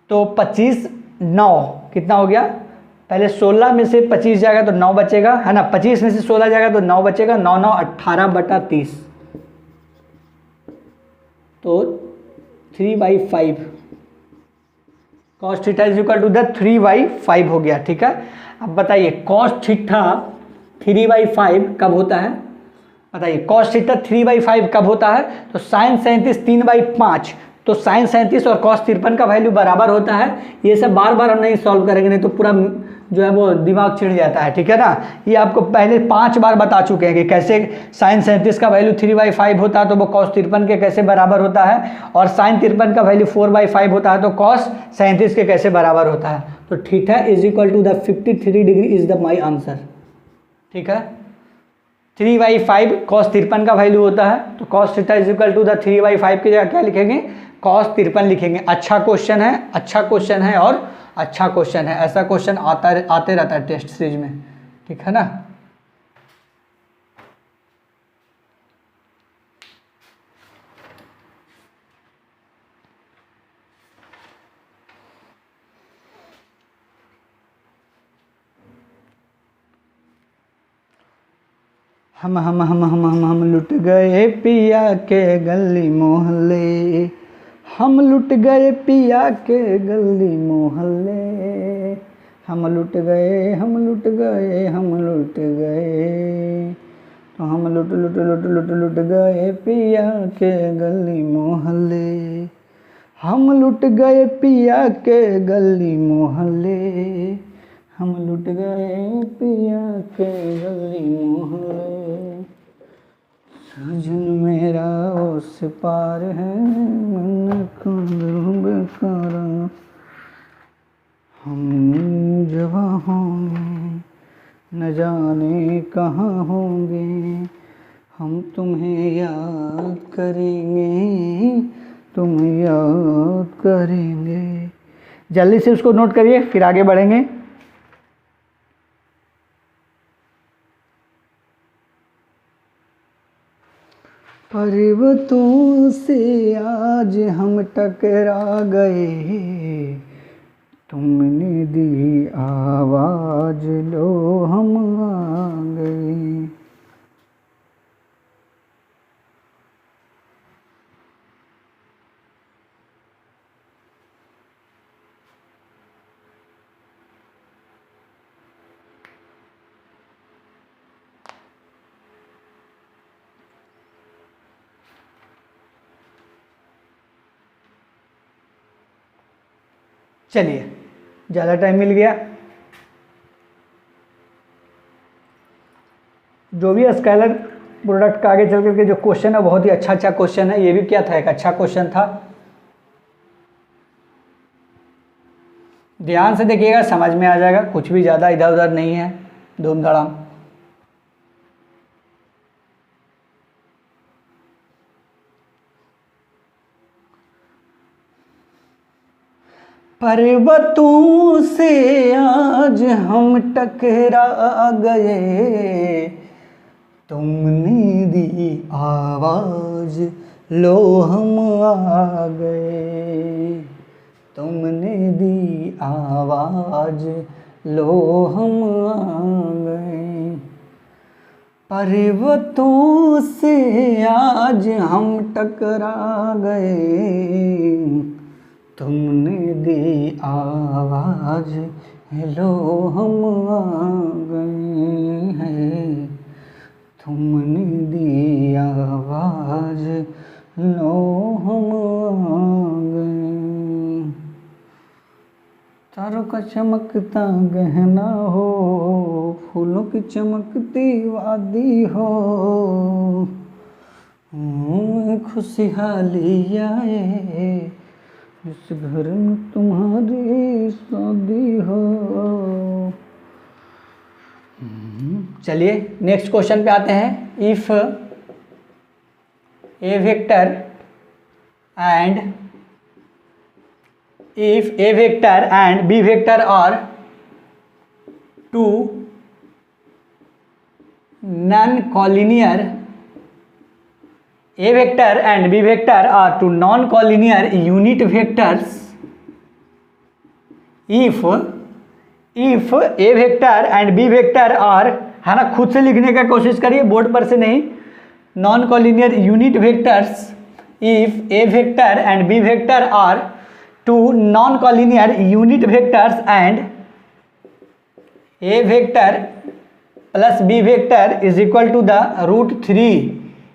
तो 25 9 कितना हो गया, पहले 16 में से 25 जाएगा तो 9 बचेगा, है ना। 25 में से 16 जाएगा तो 9 बचेगा, 9 9 18/30, तो 3/5 cos theta is equal to the 3/5 हो गया। ठीक है, अब बताइए कॉस थीटा 3/5 कब होता है, बताइए कॉस थीटा 3/5 कब होता है, तो साइन 37 3/5, तो साइन 37 और कॉस 53 का वैल्यू बराबर होता है। ये सब बार बार हम नहीं सॉल्व करेंगे, नहीं तो पूरा जो है वो दिमाग चिढ़ जाता है। ठीक है ना, ये आपको पहले 5 बार बता चुके हैं कि कैसे साइन 37 का वैल्यू 3/5 होता है तो वो कॉस 53 के कैसे बराबर होता है, और साइन 53 का वैल्यू 4/5 होता है तो कॉस 37 के कैसे बराबर होता है। तो theta is equal to the 53 degree is the my answer. ठीक है, 3/5 cos 53 का वैल्यू होता है, तो cos theta is equal to the 3/5 की जगह क्या लिखेंगे, cos 53 लिखेंगे। अच्छा क्वेश्चन है, अच्छा क्वेश्चन है और अच्छा क्वेश्चन है। ऐसा क्वेश्चन आते रहता है टेस्ट सीरीज में, ठीक है ना। हम लुट गए पिया के गली मोहल्ले, हम लुट गए पिया के गली मोहल्ले, हम लुट गए, हम लुट गए, हम लुट गए, तो हम लुट लुट लुट लुट लुट गए पिया के गली मोहल्ले, हम लुट गए पिया के गली मोहल्ले, हम लुट गए पिया के गली मोहल्ले, सजन मेरा उस पार है मन को बेकार, हम जवां होंगे न जाने कहाँ होंगे, हम तुम्हें याद करेंगे, तुम्हें याद करेंगे। जल्दी से उसको नोट करिए, फिर आगे बढ़ेंगे। पर्वतों से आज हम टकरा गए, तुमने दी आवाज लो हम आ गए। चलिए, ज़्यादा टाइम मिल गया। जो भी स्केलर प्रोडक्ट का आगे चल करके जो क्वेश्चन है बहुत ही अच्छा क्वेश्चन है। ये भी क्या था, एक अच्छा क्वेश्चन था। ध्यान से देखिएगा, समझ में आ जाएगा, कुछ भी ज़्यादा इधर उधर नहीं है, धूम धड़ाम। पर्वतों से आज हम टकरा गए, तुमने दी आवाज लो हम आ गए, तुमने दी आवाज लो हम आ गए। पर्वतों से आज हम टकरा गए, तुमने दी आवाज लो हम आ गए हैं, तुमने दी आवाज लो हम आ गए। तारों का चमकता गहना हो, फूलों की चमकती वादी हो, खुशहाली आए इस घर में तुम्हारी शादी हो। चलिए नेक्स्ट क्वेश्चन पे आते हैं। If a vector and B vector are two non collinear, A vector and B vector are two non-collinear unit vectors. If A vector and B vector are, है ना, खुद से लिखने का कोशिश करिए, बोर्ड पर से नहीं, non-collinear unit vectors. If A vector and B vector are two non-collinear unit vectors and A vector plus B vector is equal to the √3.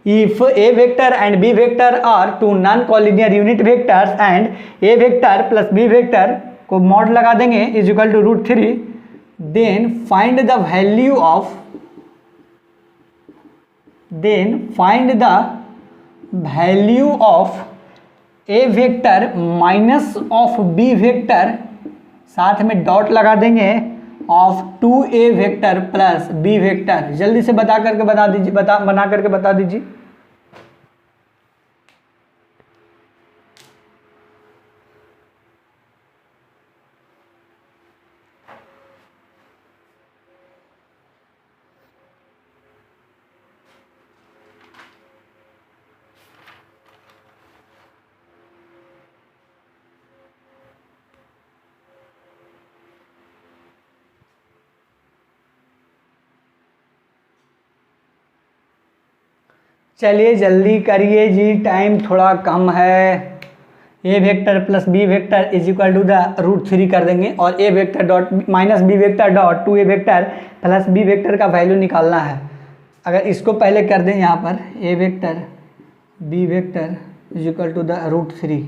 If A vector and B vector are two non-collinear unit vectors and A vector plus B vector को mod लगा देंगे is equal to √3, then find the value of A vector minus of B vector, साथ में dot लगा देंगे, of 2a vector plus b vector, जल्दी से बता करके बता दीजिए, बना करके बता दीजिए। चलिए जल्दी करिए जी, टाइम थोड़ा कम है। A vector plus B vector is equal to the √3 कर देंगे और A vector dot minus B vector dot 2a vector plus B vector का वैल्यू निकालना है। अगर इसको पहले कर दें यहाँ पर A vector B vector is equal to the √3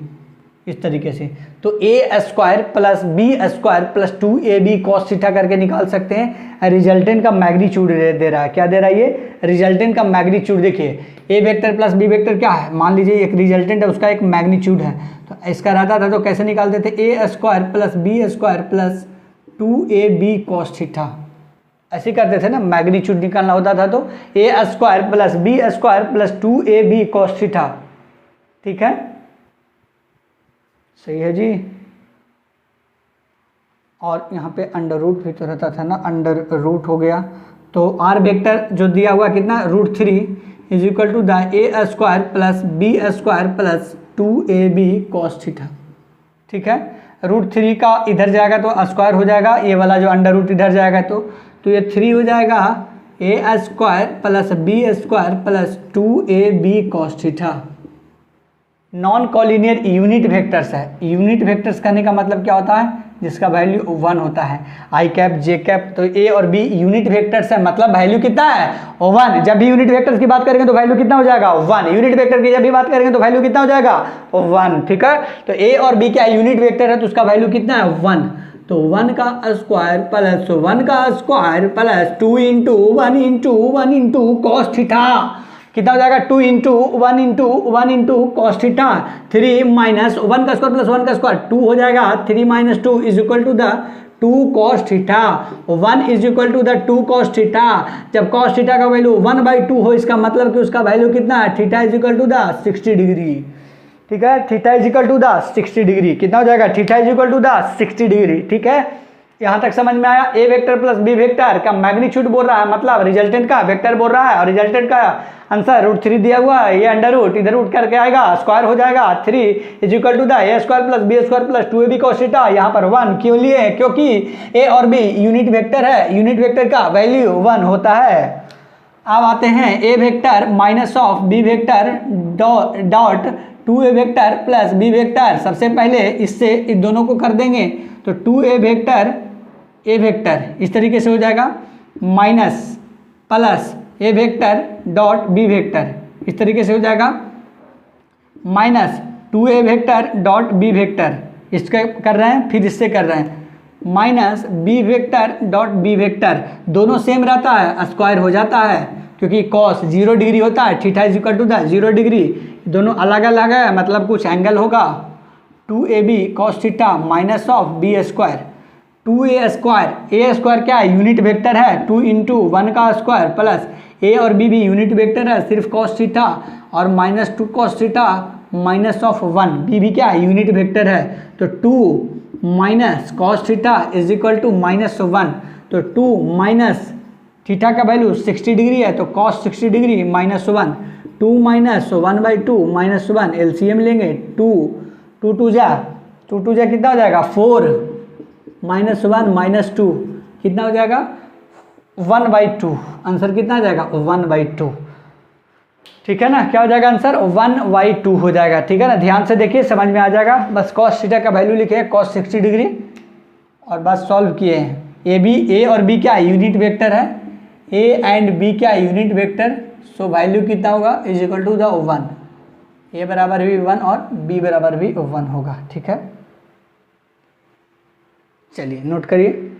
इस तरीके से, तो A square plus B square plus 2ab cos theta करके निकाल सकते हैं। रिजल्टेंट का मैग्नीट्यूड दे रहा है, क्या दे रहा है ये? रिजल्टेंट का मैग्नीट्यूड। देखिए ए वेक्टर प्लस बी वेक्टर क्या है, मान लीजिए एक रिजल्टेंट है, उसका एक मैग्नीट्यूड है, तो इसका रहता था तो कैसे निकालते थे? A square plus B square plus 2ab cos theta, ऐसे करते थे ना, मैग्नीट्यूड निकालना होता था तो A square plus B square plus 2ab cos theta. ठीक है, सही है जी। और यहाँ पे अंडर रूट भी तो रहता था ना, अंडर रूट हो गया, तो आर वेक्टर जो दिया हुआ कितना? √3 is equal to the A square plus B square plus 2ab cos theta. ठीक है, √3 का इधर जाएगा तो स्क्वायर हो जाएगा, ये वाला जो अंडर रूट इधर जाएगा तो ये 3 हो जाएगा A square plus B square plus 2ab cos theta. Non collinear unit vectors है। यूनिट वेक्टर्स कहने का मतलब क्या होता है? जिसका वैल्यू 1 होता है। आई कैप जे कैप, तो ए और बी यूनिट वेक्टर्स है, मतलब वैल्यू कितना है? 1। जब भी यूनिट वेक्टर्स की बात करेंगे तो वैल्यू कितना हो जाएगा? 1। यूनिट वेक्टर की जब भी बात करेंगे तो वैल्यू कितना हो जाएगा? 1। ठीक है, तो ए और बी क्या यूनिट वेक्टर है, तो उसका वैल्यू कितना है? 1। तो 1 का स्क्वायर प्लस 1 का square plus 2 into 1 into 1 into cos theta कितना हो जाएगा? 2 into 1 into 1 into cos theta. 3 minus 1 का स्क्वायर प्लस 1 का स्क्वायर 2 हो जाएगा। 3 minus 2 is equal to the 2 cos theta. 1 is equal to the 2 cos theta. जब cos theta का value 1/2 हो, इसका मतलब कि उसका वैल्यू कितना है? Theta is equal to the 60 degree. ठीक है, theta is equal to the 60 degree. कितना हो जाएगा? Theta is equal to the 60 degree. ठीक है, यहाँ तक समझ में आया? A vector plus B vector का मैग्नीट्यूड बोल रहा है, मतलब रिजल्टेंट का वेक्टर बोल रहा है, और रिजल्टेंट का आंसर √3 दिया हुआ है। ये अंडर रूट इधर रूट करके आएगा, स्क्वायर हो जाएगा। 3 is equal to the A square plus B square plus 2ab cos theta. यहाँ पर 1 क्यों लिए? क्योंकि ए और बी यूनिट वेक्टर है, यूनिट वेक्टर का वैल्यू 1 होता है। अब आते हैं A vector minus of B vector dot 2a vector plus B vector. सबसे पहले इससे इन दोनों को कर देंगे तो 2a वेक्टर ए वेक्टर इस तरीके से हो जाएगा, माइनस प्लस ए वेक्टर डॉट बी वेक्टर इस तरीके से हो जाएगा, minus 2a vector dot B vector इसका कर रहे हैं, फिर इससे कर रहे हैं, minus B vector dot B vector. दोनों सेम रहता है, स्क्वायर हो जाता है, क्योंकि कॉस 0 डिग्री होता है, theta is equal to the 0 degree. दोनों अलग अलग है, मतलब कुछ एंगल होगा। 2ab cos theta minus of b square 2a square. A square क्या है? यूनिट वेक्टर है। 2 इंटू 1 का स्क्वायर प्लस ए और बी भी यूनिट वेक्टर है, सिर्फ कॉस थीटा, और minus 2 cos theta minus of 1। B भी क्या है? यूनिट वेक्टर है। तो 2 minus cos theta is equal to -1। तो 2 माइनस थीटा का वैल्यू 60 डिग्री है, तो कॉस 60 डिग्री -1। 2 माइनस 1/2 -1 एलसीएम लेंगे। 2 2 जा कितना हो जाएगा? 4 -1 -2 कितना हो जाएगा? 1/2। आंसर कितना आ जाएगा? 1/2। ठीक है ना, क्या हो जाएगा आंसर? 1/2 हो जाएगा। ठीक है ना, ध्यान से देखिए, समझ में आ जाएगा। बस कॉस थीटा का वैल्यू लिखे हैं, कॉस 60 डिग्री, और बस सॉल्व किए हैं। ए और बी क्या यूनिट वेक्टर है? ए एंड बी क्या यूनिट वेक्टर? सो वैल्यू कितना होगा? Is equal to the 1। A बराबर भी 1 और बी बराबर भी 1 होगा। ठीक है, चलिए नोट करिए।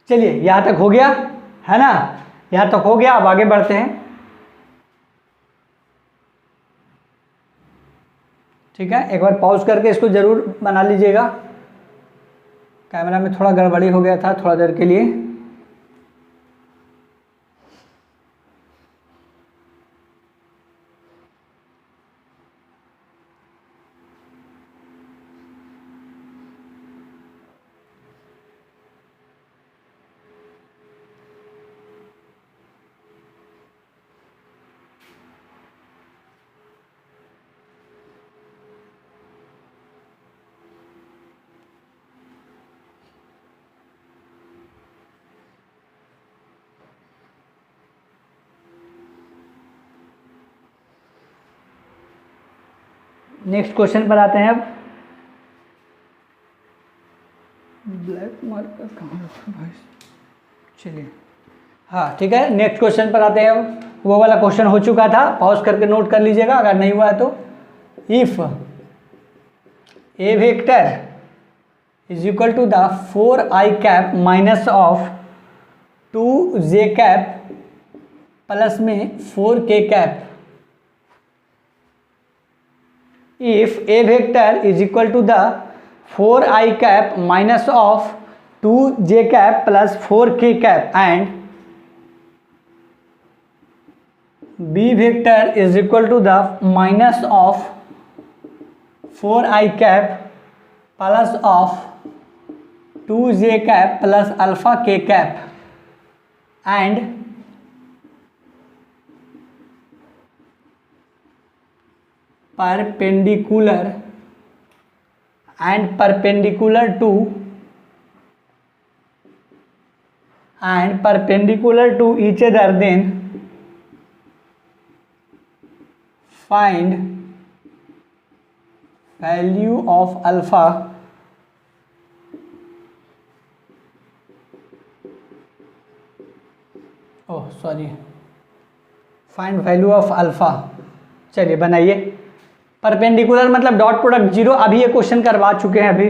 चलिए यहाँ तक हो गया है ना। यहाँ तक हो गया, अब आगे बढ़ते हैं। ठीक है, एक बार पॉज करके इसको ज़रूर बना लीजिएगा। कैमरा में थोड़ा गड़बड़ी हो गया था थोड़ा देर के लिए। नेक्स्ट क्वेश्चन पर आते हैं अब। ब्लैक मार्कर कहाँ रखा भाई? चलिए, हाँ ठीक है, नेक्स्ट क्वेश्चन पर आते हैं अब। वो वाला क्वेश्चन हो चुका था, पॉज करके नोट कर लीजिएगा अगर नहीं हुआ है तो। If a vector is equal to the 4i cap minus of 2j cap plus में 4k cap, if a vector is equal to the 4i cap minus of 2j cap plus 4k cap and b vector is equal to the minus of 4i cap plus of 2j cap plus alpha k cap and perpendicular to each other, then find value of alpha find value of alpha. चलिए बनाइए। Perpendicular मतलब dot product zero, अभी ये question करवा चुके हैं, अभी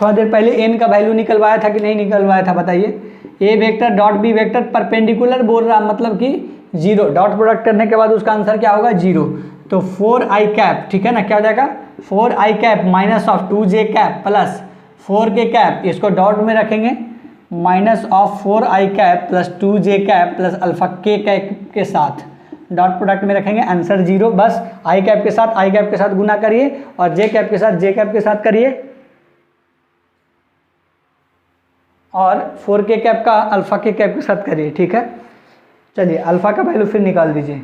थोड़ा देर पहले एन का वैल्यू निकलवाया था कि नहीं निकलवाया था बताइए। A vector dot B vector perpendicular बोल रहा मतलब कि जीरो, डॉट प्रोडक्ट करने के बाद उसका आंसर क्या होगा? जीरो। तो 4i कैप, ठीक है ना, क्या हो जाएगा? 4i cap minus of 2j cap plus 4k cap, इसको डॉट में रखेंगे, minus of 4i cap plus 2j cap plus alpha k cap के साथ डॉट प्रोडक्ट में रखेंगे, आंसर जीरो। बस आई कैप के साथ गुना करिए और जे कैप के साथ करिए और 4k कैप का अल्फा के कैप के साथ करिए। ठीक है, चलिए अल्फा का वैल्यू फिर निकाल दीजिए।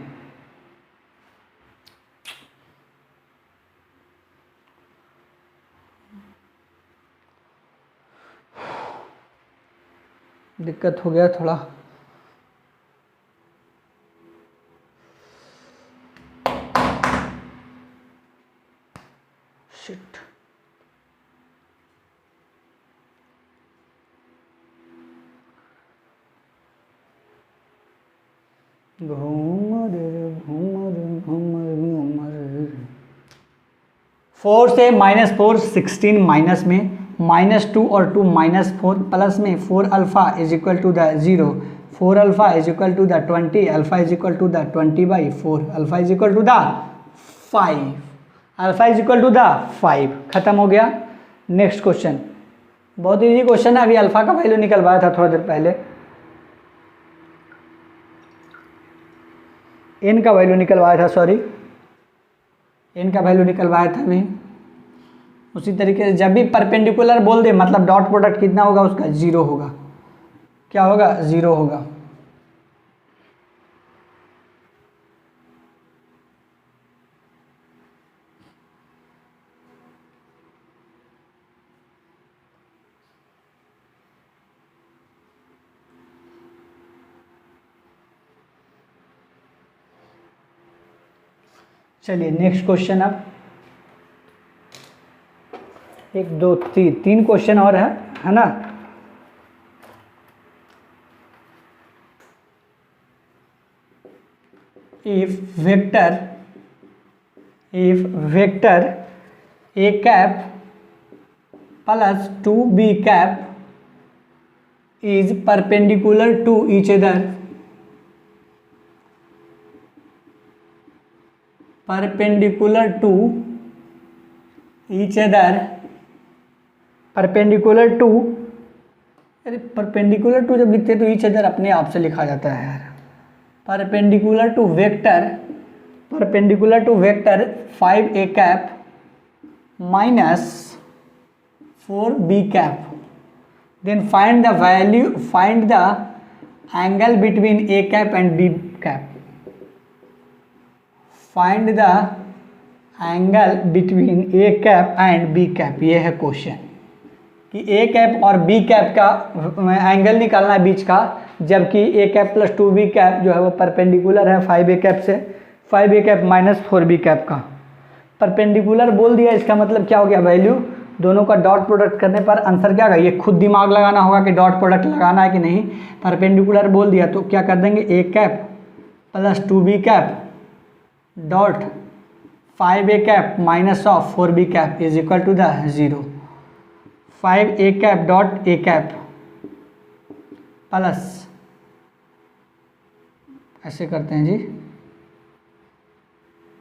दिक्कत हो गया थोड़ा। शिट, घूमर 4 से -4 16 माइनस में -2 और 2 -4 प्लस में 4 alpha is equal to the 0, 4 alpha is equal to the 20, alpha is equal to the 20/4, alpha is equal to the 5, alpha is equal to the 5। खत्म हो गया। नेक्स्ट क्वेश्चन, बहुत इजी क्वेश्चन है, अभी alpha का value निकलवाया था थोड़ा देर पहले, एन का वैल्यू निकलवाया था, सॉरी एन का वैल्यू निकलवाया था अभी। उसी तरीके से जब भी परपेंडिकुलर बोल दे मतलब डॉट प्रोडक्ट कितना होगा उसका? जीरो होगा। क्या होगा? जीरो होगा। चलिए नेक्स्ट क्वेश्चन, अब 1 2 3 क्वेश्चन और है ना। If vector A cap plus 2b cap is perpendicular to each other, perpendicular to each other, perpendicular to, अरे परपेंडिकुलर टू जब लिखते हैं तो ईच अदर अपने आप से लिखा जाता है यार। Perpendicular to vector, perpendicular to vector 5a cap minus 4b cap, then find the value, find the angle between a cap and b cap, find the angle between a cap and b cap. ये है question कि a cap और b cap का angle निकालना है बीच का, जबकि a cap plus 2b cap जो है वो परपेंडिकुलर है 5a कैप से, 5a cap minus 4b cap का। परपेंडिकुलर बोल दिया, इसका मतलब क्या हो गया, वैल्यू दोनों का डॉट प्रोडक्ट करने पर आंसर क्या होगा, ये खुद दिमाग लगाना होगा कि डॉट प्रोडक्ट लगाना है कि नहीं। परपेंडिकुलर बोल दिया तो क्या कर देंगे, a cap plus 2b cap dot 5a cap minus of 4b cap is equal to the 0। 5a cap dot a cap plus, ऐसे करते हैं जी,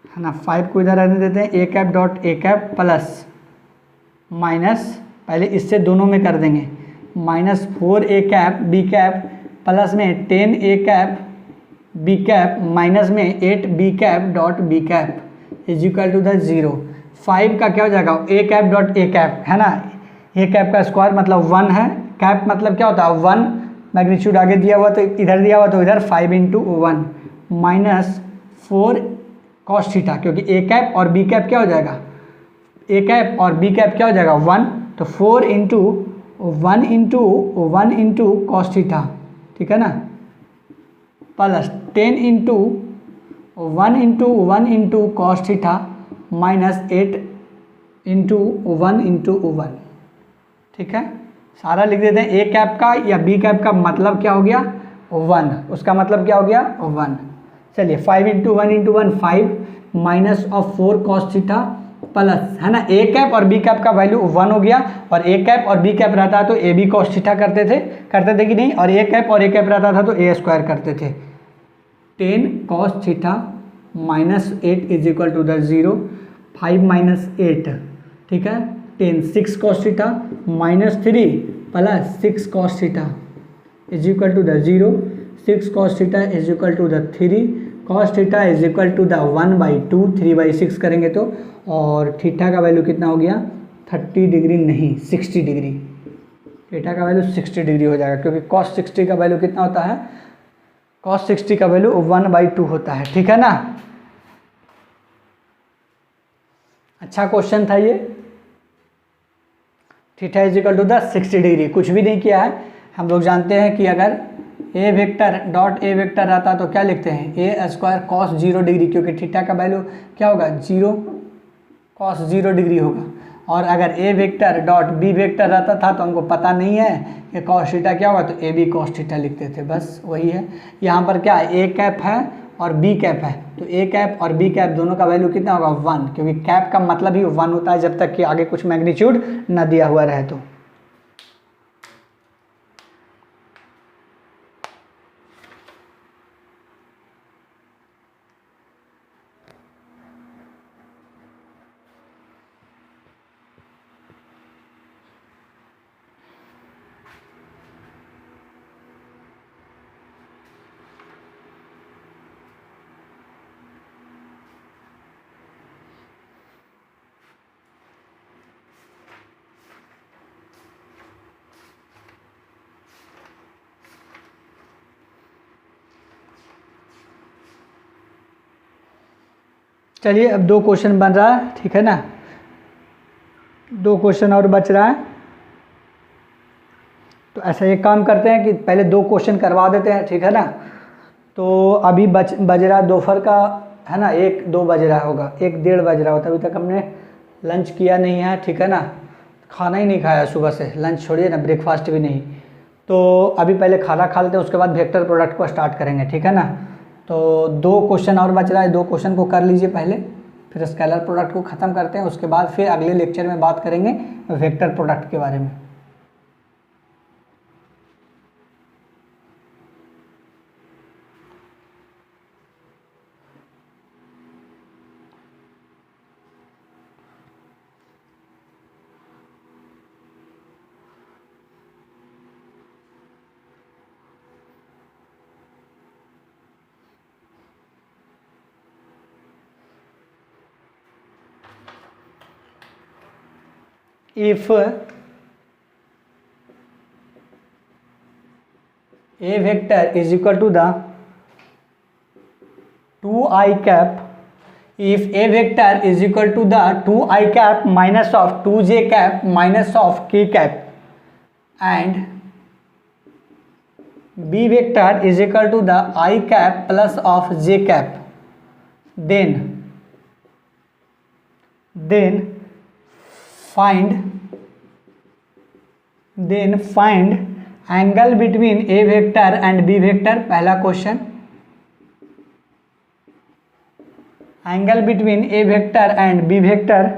है ना, 5 को इधर रहने देते हैं, a cap dot a cap plus minus, पहले इससे दोनों में कर देंगे, minus 4a cap b cap plus में 10a cap b cap minus में 8b cap dot b cap is equal to the 0। 5 का क्या हो जाएगा, a cap dot a cap, है ना, a कैप का स्क्वायर मतलब 1 है, कैप मतलब क्या होता है 1, मैग्नीट्यूड आगे दिया हुआ तो इधर दिया हुआ तो इधर 5 इंटू 1 माइनस 4 कॉस थीटा, क्योंकि a कैप और b कैप क्या हो जाएगा, a कैप और b कैप क्या हो जाएगा 1, तो 4 इंटू 1 इंटू कॉस थीटा, ठीक है ना, plus 10 into 1 into cos theta minus 8 into 1, ठीक है। सारा लिख देते हैं, ए कैप का या बी कैप का मतलब क्या हो गया 1, उसका मतलब क्या हो गया 1। चलिए 5 into 1 5 minus of 4 cos theta plus, है ना, ए कैप और बी कैप का वैल्यू 1 हो गया, और ए कैप और बी कैप रहता है तो ए बी कॉस थीटा करते थे कि नहीं, और ए कैप रहता था तो ए स्क्वायर करते थे। 10 cos theta minus 8 is equal to the 0, 5 minus 8, ठीक है, 10 6 cos theta minus 3 plus 6 cos theta is equal to the 0, 6 cos theta is equal to the 3, cos theta is equal to the 1/2, 3/6 करेंगे तो, और theta का value कितना हो गया 30 degree नहीं 60 डिग्री, थीटा का वैल्यू 60 डिग्री हो जाएगा, क्योंकि कॉस 60 का वैल्यू कितना होता है, कॉस 60 का वैल्यू 1/2 होता है, ठीक है ना। अच्छा क्वेश्चन था ये। Theta is equal to the 60 degree, कुछ भी नहीं किया है, हम लोग जानते हैं कि अगर ए वेक्टर डॉट ए वेक्टर रहता तो क्या लिखते हैं, ए स्क्वायर कॉस 0 डिग्री, क्योंकि थीटा का वैल्यू क्या होगा 0 कॉस 0 डिग्री होगा, और अगर ए वेक्टर डॉट बी वेक्टर रहता था तो हमको पता नहीं है कि कॉस थीटा क्या होगा, तो ए बी कॉस थीटा लिखते थे, बस वही है। यहाँ पर क्या है, ए कैप है और बी कैप है, तो ए कैप और बी कैप दोनों का वैल्यू कितना होगा 1, क्योंकि कैप का मतलब ही 1 होता है जब तक कि आगे कुछ मैग्नीट्यूड ना दिया हुआ रहे तो। चलिए अब 2 क्वेश्चन बन रहा है, ठीक है ना, 2 क्वेश्चन और बच रहा है, तो ऐसा एक काम करते हैं कि पहले 2 क्वेश्चन करवा देते हैं, ठीक है ना। तो अभी बज रहा दोपहर का, है ना, 1-2 बज रहा होगा, 1-1:30 बज रहा होता, अभी तक हमने लंच किया नहीं है, ठीक है ना, खाना ही नहीं खाया सुबह से, लंच छोड़िए ना, ब्रेकफास्ट भी नहीं। तो अभी पहले खाना खा लेते हैं, उसके बाद वेक्टर प्रोडक्ट को स्टार्ट करेंगे, ठीक है ना। तो 2 क्वेश्चन और बच रहा है, 2 क्वेश्चन को कर लीजिए पहले, फिर स्केलर प्रोडक्ट को ख़त्म करते हैं, उसके बाद फिर अगले लेक्चर में बात करेंगे वेक्टर प्रोडक्ट के बारे में। if a vector is equal to the 2i cap, if a vector is equal to the 2i cap minus of 2j cap minus of k cap and b vector is equal to the I cap plus of j cap, then find angle between a vector and b vector. पहला question, angle between A vector and B vector,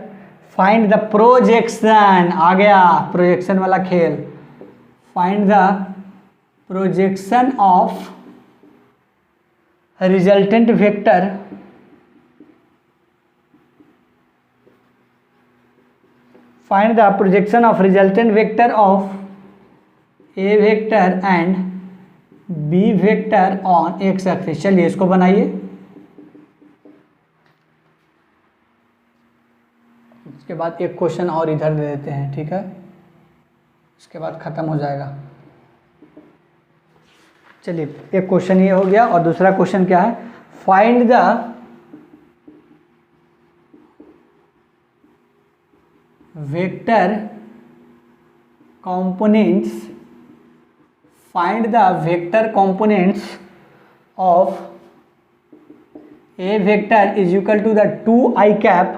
find the projection, आ गया projection वाला खेल, find the projection of resultant vector find the projection of resultant vector of a vector and b vector on x axis। चलिए इसको बनाइए, इसके बाद एक क्वेश्चन और इधर दे देते हैं, ठीक है, इसके बाद खत्म हो जाएगा। चलिए एक क्वेश्चन ये हो गया और दूसरा क्वेश्चन क्या है, find the vector components, find the vector components of A vector is equal to the 2i cap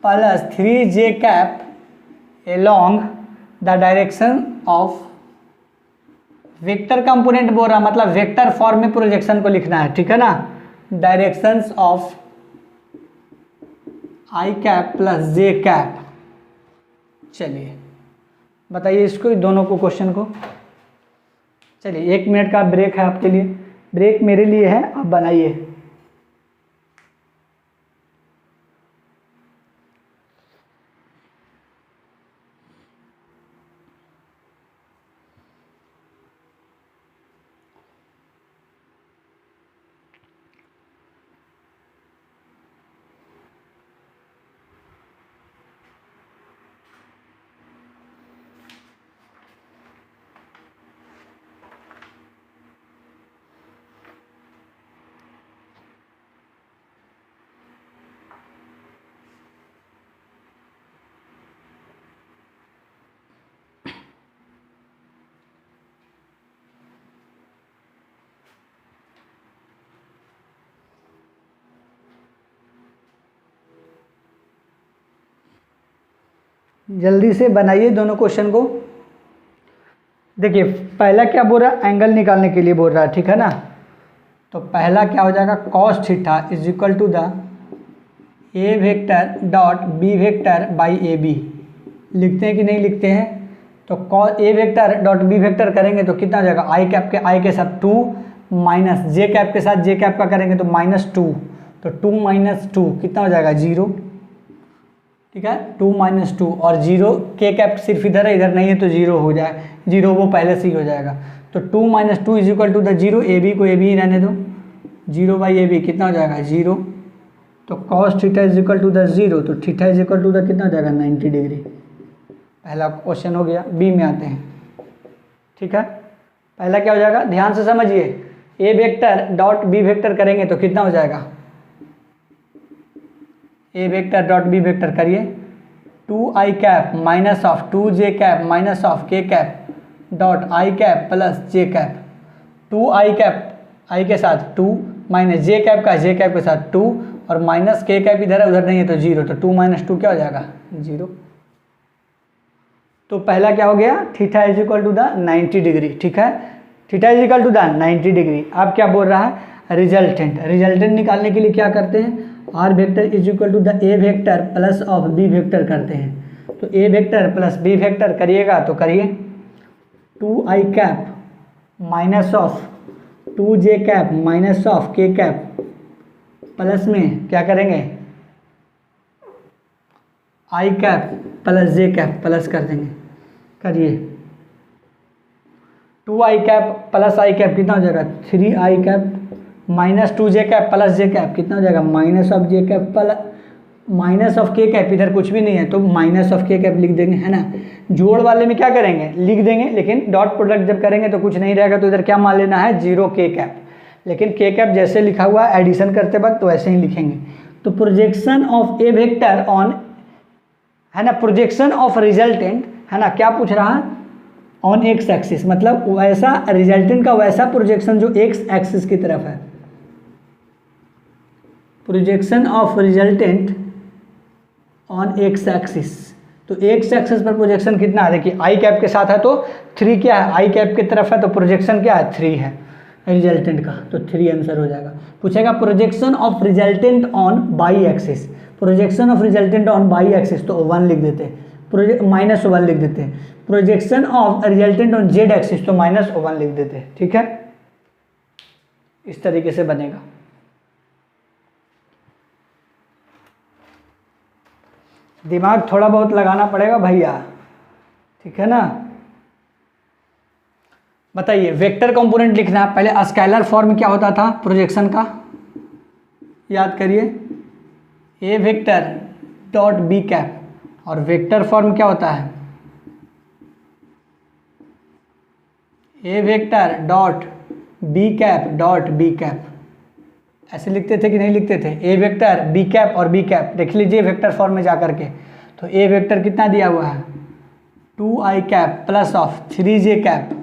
plus 3j cap along the direction of, vector component बोल रहा मतलब वेक्टर फॉर्म में प्रोजेक्शन को लिखना है, ठीक है ना, directions of I cap plus J cap. चलिए बताइए इसको, दोनों को, क्वेश्चन को। चलिए 1 मिनट का ब्रेक है आपके लिए, ब्रेक मेरे लिए है, आप बनाइए। जल्दी से बनाइए दोनों क्वेश्चन को। देखिए पहला क्या बोल रहा है, एंगल निकालने के लिए बोल रहा है, ठीक है ना, तो पहला क्या हो जाएगा, cos theta is equal to the A vector dot B vector by A b. लिखते हैं कि नहीं लिखते हैं, तो cos a vector dot B vector करेंगे तो कितना हो जाएगा, आई कैप के आई के साथ 2 माइनस जे कैप के साथ जे कैप का करेंगे तो -2, तो 2 माइनस 2 कितना हो जाएगा 0, ठीक है, 2 माइनस 2 और 0, के कैप सिर्फ इधर है, इधर नहीं है तो 0 हो जाए, 0 वो पहले से ही हो जाएगा, तो 2 minus 2 is equal to the 0, a b को ए बी ही रहने दो, 0 बाई ए बी कितना हो जाएगा 0, तो cos theta is equal to the 0, तो theta is equal to the कितना हो जाएगा 90 डिग्री। पहला क्वेश्चन हो गया। बी में आते हैं, ठीक है, पहला क्या हो जाएगा, ध्यान से समझिए, A vector dot B vector करेंगे तो कितना हो जाएगा, A vector dot B vector करिए, 2i cap minus of 2j cap minus of k cap dot I cap plus j cap, 2i cap I के साथ 2 माइनस j कैप का j cap के साथ 2 और माइनस k कैप इधर है उधर नहीं है तो 0, तो 2 माइनस 2 क्या हो जाएगा 0। तो पहला क्या हो गया, theta is equal to the 90 degree, ठीक है, theta is equal to the 90 degree. अब क्या बोल रहा है, रिजल्टेंट, रिजल्टेंट निकालने के लिए क्या करते हैं, r vector is equal to the A vector plus of B vector करते हैं, तो ए वेक्टर प्लस बी वेक्टर करिएगा तो करिए, 2i cap minus of 2j cap minus of k cap plus में क्या करेंगे, i cap plus j cap plus कर देंगे, करिए, 2i cap plus i cap कितना हो जाएगा 3i cap minus 2j cap plus j cap कितना हो जाएगा minus of j cap minus of के कैप, इधर कुछ भी नहीं है तो माइनस ऑफ के कैप लिख देंगे, है ना। जोड़ वाले में क्या करेंगे, लिख देंगे, लेकिन डॉट प्रोडक्ट जब करेंगे तो कुछ नहीं रहेगा, तो इधर क्या मान लेना है, जीरो के कैप। लेकिन के कैप जैसे लिखा हुआ है एडिशन करते वक्त तो वैसे ही लिखेंगे। तो projection of A vector on, है ना, प्रोजेक्शन ऑफ रिजल्टेंट, है ना, क्या पूछ रहा है, ऑन एक्स एक्सिस, मतलब वैसा रिजल्टेंट का वैसा प्रोजेक्शन जो एक्स एक्सिस की तरफ है। Projection of resultant on x axis, तो एक्स एक्सिस पर प्रोजेक्शन कितना है, देखिए आई कैप के साथ है तो 3 क्या है, आई कैप की तरफ है तो प्रोजेक्शन क्या है, 3 है रिजल्टेंट का, तो 3 आंसर हो जाएगा। पूछेगा projection of resultant on by axis, projection of resultant on by axis तो 1 लिख देते हैं, -1 लिख देते हैं। Projection of resultant on Z axis तो -1 लिख देते हैं, ठीक है। इस तरीके से बनेगा। दिमाग थोड़ा बहुत लगाना पड़ेगा भैया, ठीक है ना। बताइए वेक्टर कंपोनेंट लिखना है, पहले स्केलर फॉर्म क्या होता था प्रोजेक्शन का, याद करिए, A vector dot B cap, और वेक्टर फॉर्म क्या होता है, A vector dot B cap dot B cap. ऐसे लिखते थे कि नहीं लिखते थे, ए वेक्टर बी कैप और बी कैप, देख लीजिए वेक्टर फॉर्म में जा करके। तो ए वेक्टर कितना दिया हुआ है, 2i cap plus of 3j cap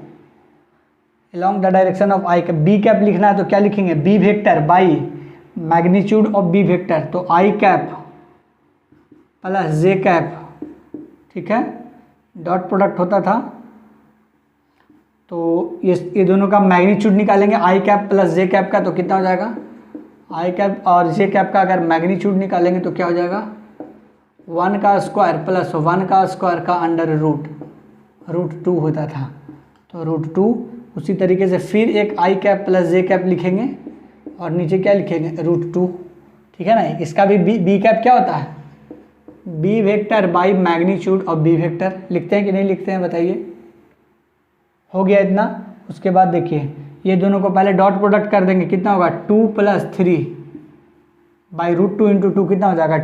along the direction of i cap. B cap लिखना है तो क्या लिखेंगे, b vector by magnitude of B vector, तो i cap plus j cap, ठीक है, डॉट प्रोडक्ट होता था। तो ये दोनों का मैग्नीट्यूड निकालेंगे, i cap plus j cap का, तो कितना हो जाएगा, आई कैप और जे कैप का अगर मैग्नीट्यूड निकालेंगे तो क्या हो जाएगा, 1 का स्क्वायर प्लस 1 का स्क्वायर का अंडर रूट 2 होता था, तो √2। उसी तरीके से फिर एक आई कैप प्लस जे कैप लिखेंगे और नीचे क्या लिखेंगे, √2, ठीक है ना। इसका भी बी कैप क्या होता है, b vector by magnitude of B vector. लिखते हैं कि नहीं लिखते हैं बताइए, हो गया इतना। उसके बाद देखिए ये दोनों को पहले डॉट प्रोडक्ट कर देंगे, कितना होगा, 2 + 3 बाई √2 × 2 कितना हो जाएगा,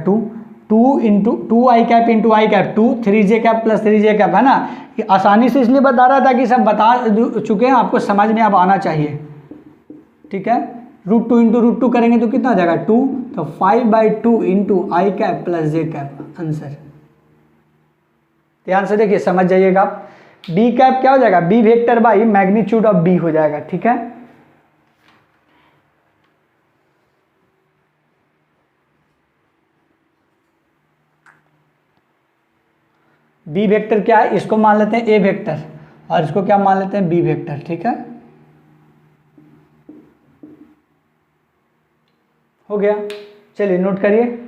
2 I cap into I cap, 2 3j cap plus 3j cap, है ना। ये आसानी से इसलिए बता रहा था कि सब बता चुके हैं, आपको समझ में अब आना चाहिए, ठीक है। √2 × √2 करेंगे तो कितना हो जाएगा, 2, तो 5/2 into I cap plus J cap answer. ध्यान से देखिए, समझ जाइएगा। बी कैप क्या हो जाएगा, b vector by magnitude of b हो जाएगा, ठीक है। बी वेक्टर क्या है, इसको मान लेते हैं ए वेक्टर और इसको क्या मान लेते हैं, बी वेक्टर, ठीक है। हो गया, चलिए नोट करिए।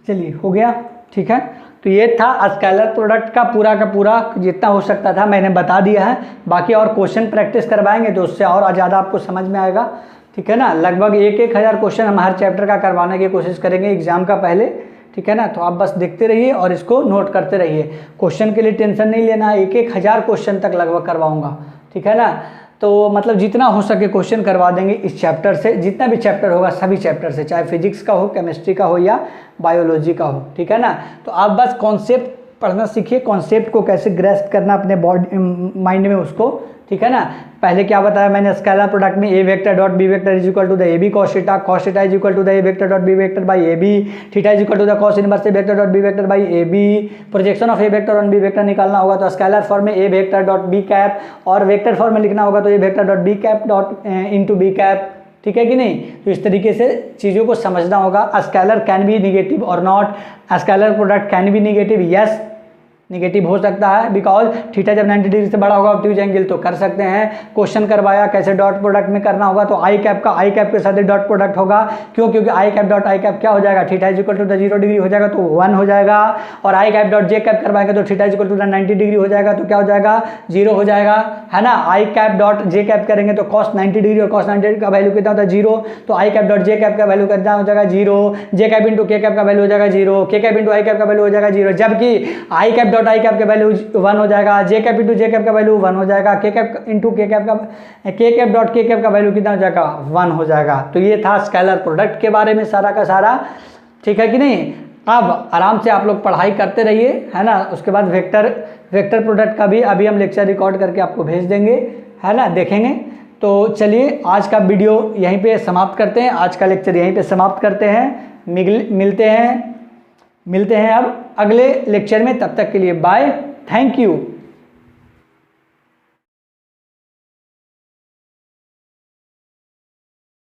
चलिए हो गया, ठीक है। तो ये था स्केलर प्रोडक्ट का पूरा जितना हो सकता था मैंने बता दिया है। बाकी और क्वेश्चन प्रैक्टिस करवाएंगे तो उससे और ज़्यादा आपको समझ में आएगा, ठीक है ना। लगभग 1,000 क्वेश्चन हम हर चैप्टर का करवाने की कोशिश करेंगे एग्जाम का पहले, ठीक है ना। तो आप बस देखते रहिए और इसको नोट करते रहिए। क्वेश्चन के लिए टेंशन नहीं लेना है, 1,000 क्वेश्चन तक लगभग करवाऊँगा, ठीक है ना। तो मतलब जितना हो सके क्वेश्चन करवा देंगे इस चैप्टर से, जितना भी चैप्टर होगा सभी चैप्टर से, चाहे फिजिक्स का हो, केमिस्ट्री का हो या बायोलॉजी का हो, ठीक है ना। तो आप बस कॉन्सेप्ट पढ़ना सीखिए, कॉन्सेप्ट को कैसे ग्रेस्प करना अपने बॉडी माइंड में उसको, ठीक है ना। पहले क्या बताया मैंने, स्केलर प्रोडक्ट में A vector dot B vector is equal to the A B cos theta is equal to the A vector dot B vector by A B, theta is equal to the cos inverse A vector dot B vector by A B. Projection of A vector on B vector निकालना होगा तो scalar form में A vector dot B cap, और vector form में लिखना होगा तो ए vector dot B cap dot into B cap, ठीक है कि नहीं। तो इस तरीके से चीज़ों को समझना होगा। स्केलर कैन बी निगेटिव और not, scalar product can be negative, yes negative हो सकता है, बिकॉज थीटा जब 90 डिग्री से बड़ा होगा ऑब्ट्यूज एंगल, तो कर सकते हैं। क्वेश्चन करवाया कैसे डॉट प्रोडक्ट में करना होगा, तो आई कैप का आई कैप के साथ डॉट प्रोडक्ट होगा, क्यों, क्योंकि i cap dot I cap क्या हो जाएगा, theta is equal to the 0 degree हो जाएगा तो 1 हो जाएगा, और i cap dot J cap करवाएंगे तो theta is equal to the 90 degree हो जाएगा तो क्या हो जाएगा, 0 हो जाएगा, है ना। आई कैप डॉट जे कैप करेंगे तो कॉस 90 डिग्री और कॉस 90 डिग्री का वैल्यू कितना होता है 0, तो I cap dot J cap का वैल्यू कितना हो जाएगा 0, जे कैप इंटू के कैप का वैल्यू हो जाएगा 0, के कैप इंटू आई कैप का वैल्यू हो जाएगा 0, जबकि आई कैप डॉट आई कैप का वैल्यू 1 हो जाएगा, जे कैप इंटू जे कैप का वैल्यू 1 हो जाएगा, के कैप इंटू के कैप का के कैप डॉट के कैप का वैल्यू कितना हो जाएगा 1 हो जाएगा। तो ये था स्केलर प्रोडक्ट के बारे में सारा का सारा, ठीक है कि नहीं। अब आराम से आप लोग पढ़ाई करते रहिए, है ना। उसके बाद वेक्टर प्रोडक्ट का भी अभी हम लेक्चर रिकॉर्ड करके आपको भेज देंगे, है ना, देखेंगे। तो चलिए आज का वीडियो यहीं पे समाप्त करते हैं, आज का लेक्चर यहीं पे समाप्त करते हैं। मिलते हैं अब अगले लेक्चर में, तब तक के लिए बाय, थैंक यू।